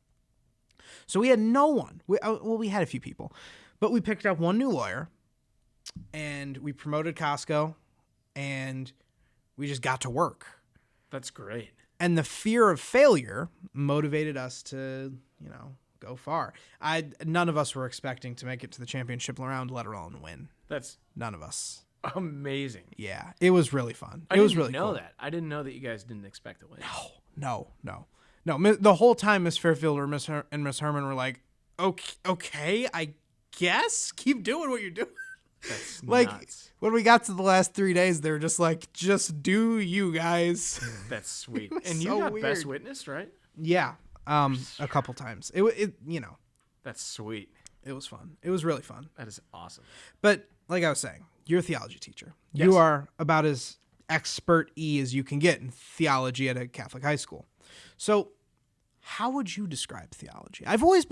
So we had no one. We had a few people, but we picked up one new lawyer, and we promoted Costco, and we just got to work. That's great. And the fear of failure motivated us to, go far. None of us were expecting to make it to the championship round, let alone win. That's None of us. amazing. Yeah, it was really fun. I It was didn't really know cool. that. I didn't know that you guys didn't expect to win. No. The whole time, Miss Fairfield and Miss Herman were like, "Okay, I guess keep doing what you're doing." That's Like nuts. when we got to the last 3 days, they were just like, "Just do you guys." That's sweet. was And you so got weird. best witnessed, right? Yeah, a couple times. It That's sweet. it was fun. It was really fun. That is awesome. But like I was saying, you're a theology teacher. Yes. You are about as expert-y as you can get in theology at a Catholic high school. So, how would you describe theology? I've always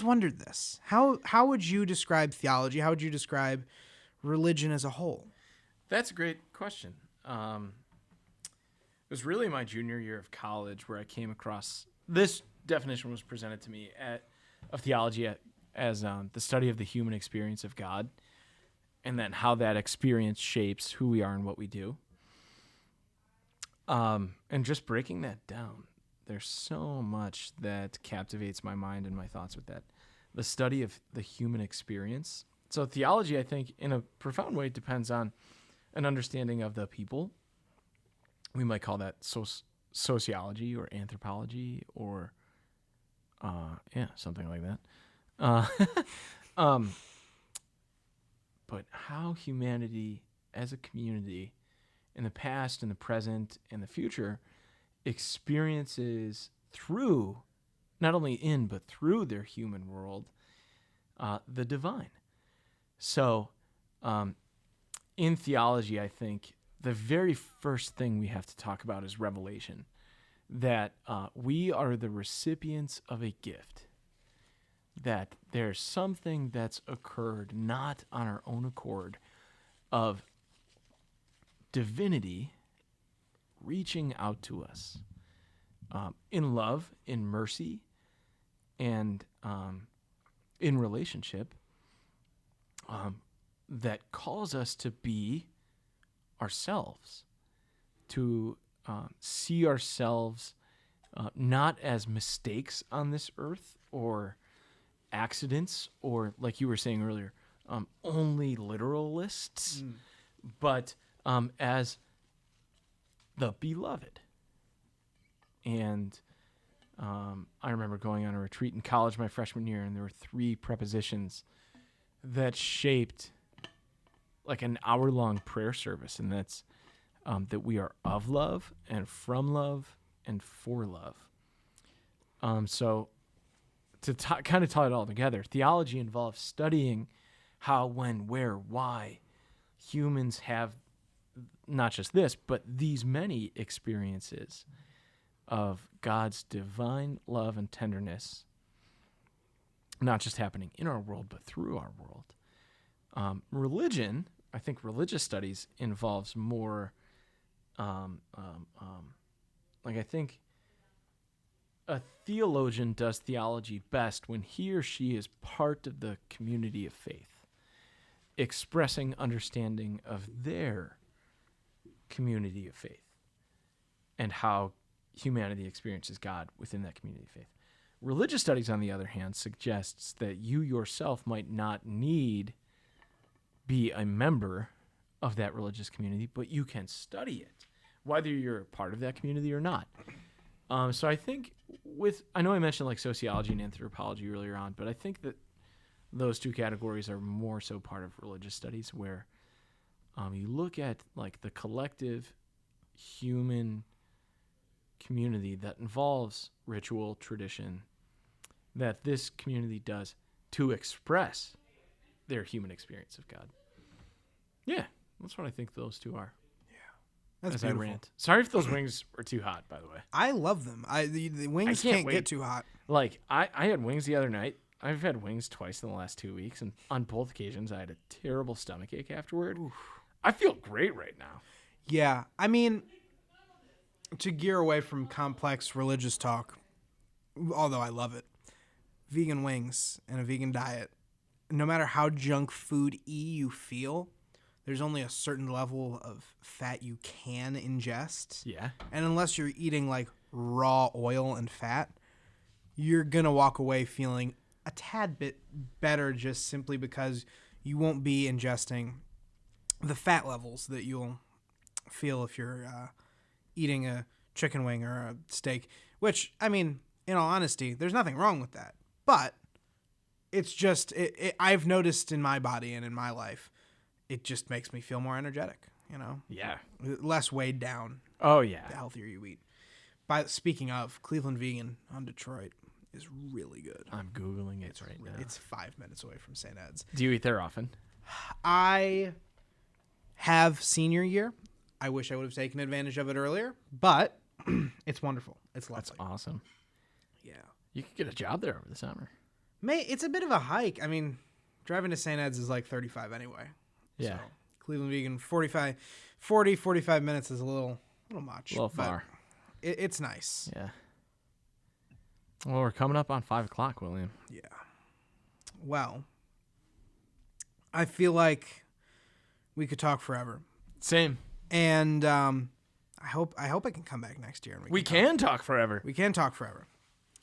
wondered this. How would you describe theology? How would you describe religion as a whole? That's a great question. It was really my junior year of college where I came across this definition was presented to me of theology as the study of the human experience of God, and then how that experience shapes who we are and what we do. And just breaking that down, there's so much that captivates my mind and my thoughts with that. The study of the human experience. So theology, I think, in a profound way, depends on an understanding of the people. We might call that sociology or anthropology or, something like that. But how humanity as a community in the past, in the present, and the future experiences through, not only in, but through their human world, the divine. So, in theology, I think the very first thing we have to talk about is revelation, that we are the recipients of a gift, that there's something that's occurred not on our own accord of divinity reaching out to us in love, in mercy, and in relationship that calls us to be ourselves, to see ourselves not as mistakes on this earth or accidents or, like you were saying earlier, only literalists, but as the beloved. And I remember going on a retreat in college my freshman year, and there were 3 prepositions that shaped like an hour-long prayer service, and that's that we are of love and from love and for love. So to kind of tie it all together, theology involves studying how, when, where, why humans have not just this, but these many experiences of God's divine love and tenderness, not just happening in our world, but through our world. Religion, I think religious studies involves more, I think a theologian does theology best when he or she is part of the community of faith, expressing understanding of their community of faith and how humanity experiences God within that community of faith. Religious studies, on the other hand, suggests that you yourself might not need be a member of that religious community, but you can study it, whether you're a part of that community or not. So I think I know I mentioned like sociology and anthropology earlier on, but I think that those 2 categories are more so part of religious studies, where you look at like the collective human community that involves ritual, tradition, that this community does to express their human experience of God. Yeah, that's what I think those 2 are. That's As beautiful. I rant. Sorry if those wings were too hot, by the way. I love them. The wings can't can't wait. get too hot. Like, I had wings the other night. I've had wings twice in the last 2 weeks, and on both occasions, I had a terrible stomachache afterward. Oof. I feel great right now. Yeah, I mean, to gear away from complex religious talk, although I love it, vegan wings and a vegan diet, no matter how junk food-y you feel, there's only a certain level of fat you can ingest. Yeah. And unless you're eating like raw oil and fat, you're going to walk away feeling a tad bit better just simply because you won't be ingesting the fat levels that you'll feel if you're eating a chicken wing or a steak, which, I mean, in all honesty, there's nothing wrong with that. But it's just, I've noticed in my body and in my life, it just makes me feel more energetic, you know? Yeah. Less weighed down Oh, yeah. the healthier you eat. Speaking of, Cleveland Vegan on Detroit is really good. I'm Googling it right now. It's 5 minutes away from St. Ed's. Do you eat there often? I have senior year. I wish I would have taken advantage of it earlier, but it's wonderful. It's lovely. That's awesome. Yeah. You could get a job there over the summer. It's a bit of a hike. I mean, driving to St. Ed's is like 35 anyway. Yeah. So Cleveland Vegan, 45 minutes is a little much. A little but far. It's nice. Yeah. Well, we're coming up on 5 o'clock, William. Yeah. Well, I feel like we could talk forever. Same. And I hope I can come back next year. And We can talk forever. We can talk forever.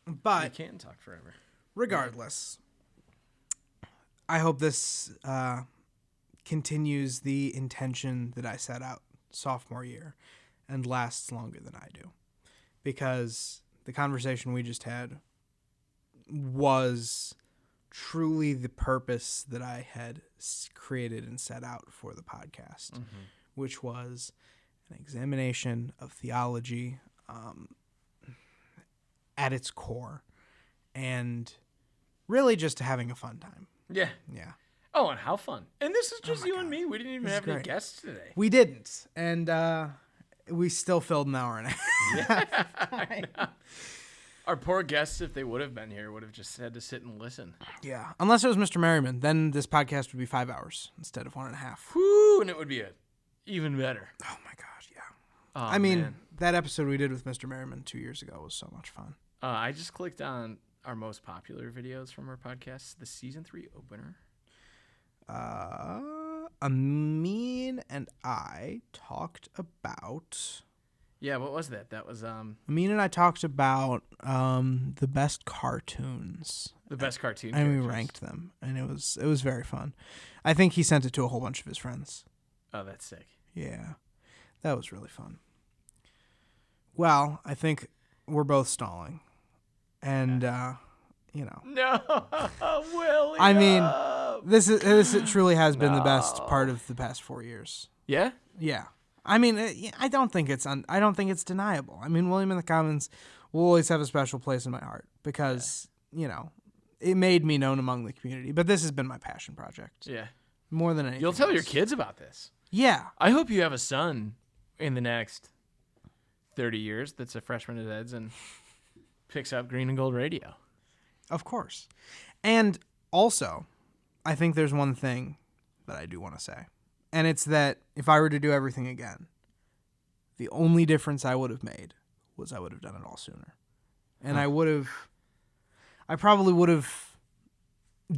We But can talk forever. regardless, I hope this continues the intention that I set out sophomore year and lasts longer than I do. Because the conversation we just had was truly the purpose that I had created and set out for the podcast, which was an examination of theology at its core and really just having a fun time. Yeah. Yeah. Oh, and how fun. And this is just my you and God. me. We didn't even This is have any great. guests today. We didn't. And we still filled an hour and a half. I know. Our poor guests, if they would have been here, would have just had to sit and listen. Yeah. Unless it was Mr. Merriman, then this podcast would be 5 hours instead of 1.5. Whoo, and it would be even better. Oh my gosh, yeah. Oh, I mean, man. that episode we did with Mr. Merriman 2 years ago was so much fun. I just clicked on our most popular videos from our podcast, the season 3 opener. Amin and I talked about... Yeah, what was that? That was Amin and I talked about the best cartoons. the best cartoon And we characters. ranked them, and it was very fun. I think he sent it to a whole bunch of his friends. Oh, that's sick. Yeah, that was really fun. Well, I think we're both stalling, and you know, No, William. I mean, this truly has been the best part of the past 4 years. Yeah? Yeah, I mean, I don't think it's deniable. I mean, William in the Commons will always have a special place in my heart because you know, it made me known among the community. But this has been my passion project Yeah. more than anything. You'll tell your else. kids about this. Yeah. I hope you have a son in the next 30 years that's a freshman at Ed's and picks up Green and Gold Radio. Of course. And also, I think there's one thing that I do want to say. And it's that if I were to do everything again, the only difference I would have made was I would have done it all sooner. And I probably would have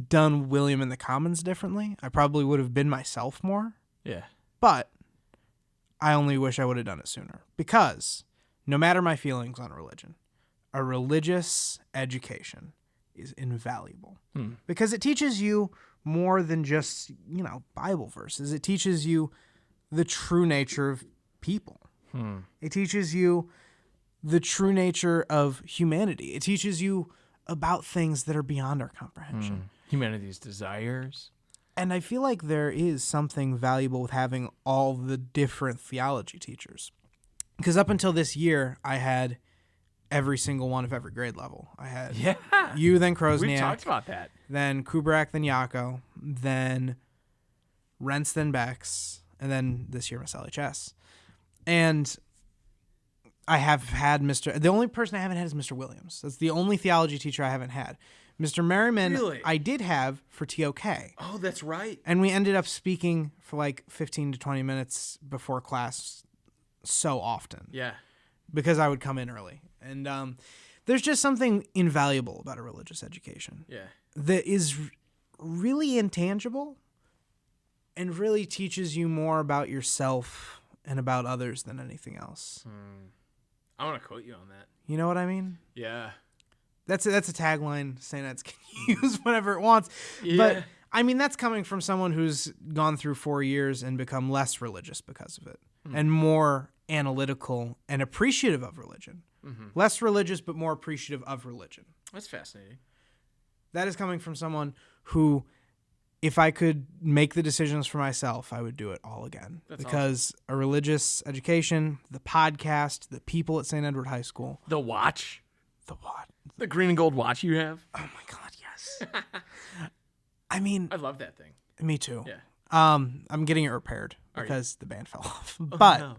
done William in the Commons differently. I probably would have been myself more. Yeah. But I only wish I would have done it sooner. Because no matter my feelings on religion, a religious education is invaluable. Because it teaches you more than just, Bible verses. It teaches you the true nature of people. It teaches you the true nature of humanity. It teaches you about things that are beyond our comprehension. Humanity's desires. And I feel like there is something valuable with having all the different theology teachers. Because up until this year, I had every single one of every grade level. I had you, then Krosniak. We've talked about that. Then Kubrak, then Yako, then Rentz, then Bex, and then this year Miss LHS. And I have had the only person I haven't had is Mr. Williams. That's the only theology teacher I haven't had. Mr. Merriman, Really? I did have for TOK. Oh, that's right. And we ended up speaking for like 15 to 20 minutes before class so often. Yeah. Because I would come in early. And there's just something invaluable about a religious education Yeah. that is really intangible and really teaches you more about yourself and about others than anything else. I want to quote you on that. You know what I mean? Yeah. That's a tagline St. Ed's can use whenever it wants. Yeah. But I mean, that's coming from someone who's gone through 4 years and become less religious because of it, and more analytical and appreciative of religion. Less religious, but more appreciative of religion. That's fascinating. That is coming from someone who, if I could make the decisions for myself, I would do it all again. That's because a religious education, the podcast, the people at St. Edward High School. The watch. The what? The green and gold watch you have. Oh my God, yes. I mean, I love that thing. me too. Yeah. I'm getting it repaired Are you? because the band fell off. No.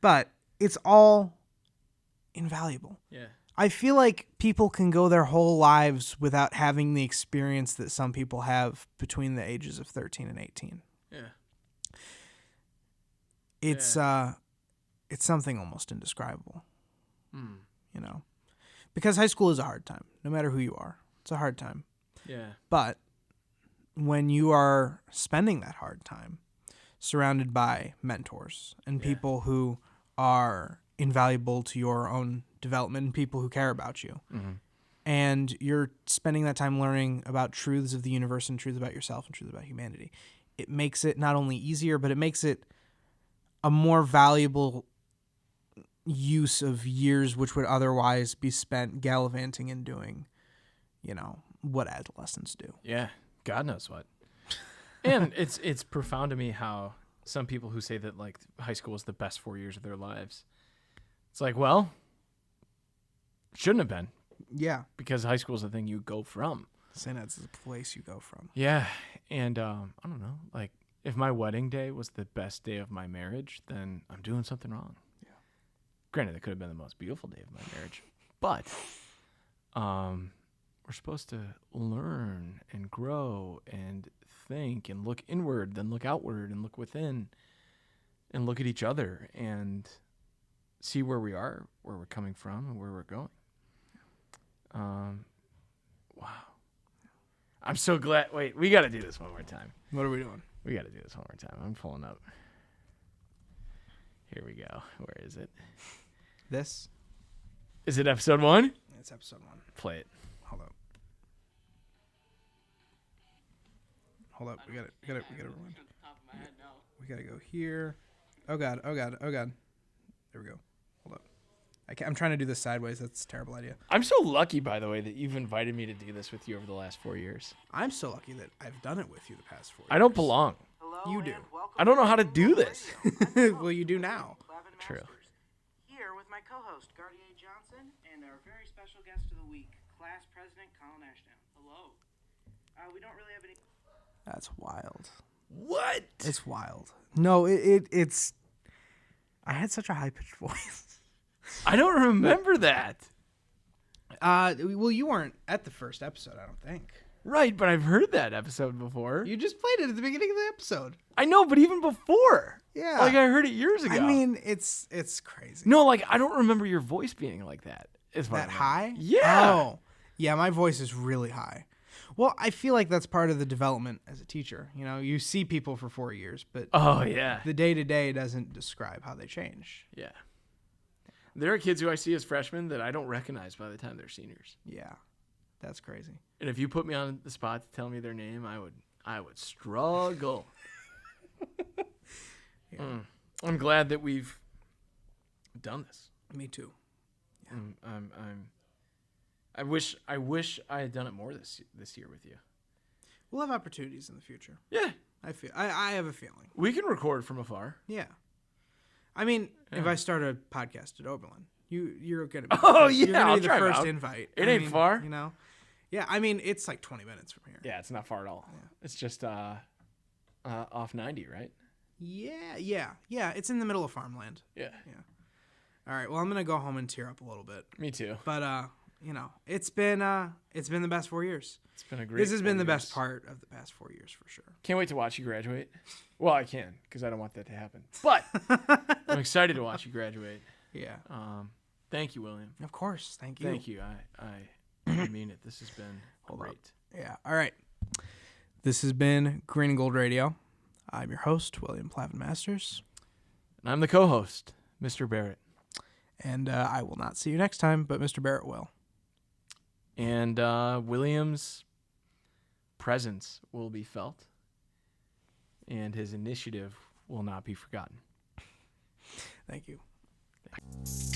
But it's all invaluable. Yeah. I feel like people can go their whole lives without having the experience that some people have between the ages of 13 and 18. Yeah. It's something almost indescribable, you know, because high school is a hard time, no matter who you are. It's a hard time. Yeah. But when you are spending that hard time surrounded by mentors and people who are invaluable to your own development and people who care about you, and you're spending that time learning about truths of the universe and truths about yourself and truths about humanity, it makes it not only easier, but it makes it a more valuable use of years which would otherwise be spent gallivanting and doing, you know, what adolescents do. Yeah. God knows what. And it's profound to me how some people who say that like high school was the best 4 years of their lives. It's like, well, shouldn't have been, Yeah. because high school is the thing you go from. St. Ed's is the place you go from. Yeah. And I don't know, like if my wedding day was the best day of my marriage, then I'm doing something wrong. Yeah. Granted, it could have been the most beautiful day of my marriage, but we're supposed to learn and grow and think and look inward, then look outward and look within and look at each other and see where we are, where we're coming from, and where we're going. Wow. I'm so glad. Wait, we got to do this one more time. What are we doing? We got to do this one more time. I'm pulling up. Here we go. Where is it? This? Is it episode 1? It's episode 1. Play it. Hold up. Hold up. We got it. We got to rewind. We got to go here. Oh God. Oh God. Oh God. There we go. Hold up. I'm trying to do this sideways. That's a terrible idea. I'm so lucky, by the way, that you've invited me to do this with you over the last 4 years. I'm so lucky that I've done it with you the past 4 years. I don't belong. Hello You do. and welcome I don't know to how to do Green this. Radio. Well, you do now. Clavin True. Masters, here with my co-host Gardier Johnson and our very special guest of the week, Class President Colin Ashdown. Hello. We don't really have any. That's wild. What? It's wild. No, it's. I had such a high pitched voice. I don't remember that. Well, you weren't at the first episode, I don't think. Right, but I've heard that episode before. You just played it at the beginning of the episode. I know, but even before. Yeah. Like I heard it years ago. I mean, it's crazy. no, like I don't remember your voice being like that. Is what I That remember. high? Yeah. Oh, yeah. My voice is really high. Well, I feel like that's part of the development as a teacher. You know, you see people for 4 years, but Oh yeah. the day to day doesn't describe how they change. Yeah. There are kids who I see as freshmen that I don't recognize by the time they're seniors. Yeah, that's crazy. And if you put me on the spot to tell me their name, I would struggle. I'm glad that we've done this. Me too. I wish I had done it more this year with you. We'll have opportunities in the future. Yeah. I have a feeling. We can record from afar. Yeah. I mean, if Yeah. I start a podcast at Oberlin, you're gonna be Oh, you're yeah, gonna I'll be the try it first out. invite. It I ain't mean, far. you know. Yeah, I mean it's like 20 minutes from here. Yeah, it's not far at all. Yeah. It's just off 90, right? Yeah. It's in the middle of farmland. Yeah. All right. Well, I'm gonna go home and tear up a little bit. Me too. But you know, it's been the best 4 years. It's been a great. This has been 4 the best years. part of the past 4 years for sure. Can't wait to watch you graduate. Well, I can because I don't want that to happen. But I'm excited to watch you graduate. Yeah. Thank you, William. Of course. Thank you. Thank you. I mean it. This has been Hold on. great. Yeah. All right. This has been Green and Gold Radio. I'm your host, William Plavin Masters. And I'm the co-host, Mr. Barrett. And I will not see you next time, but Mr. Barrett will. And William's presence will be felt, and his initiative will not be forgotten. Thank you. Thanks.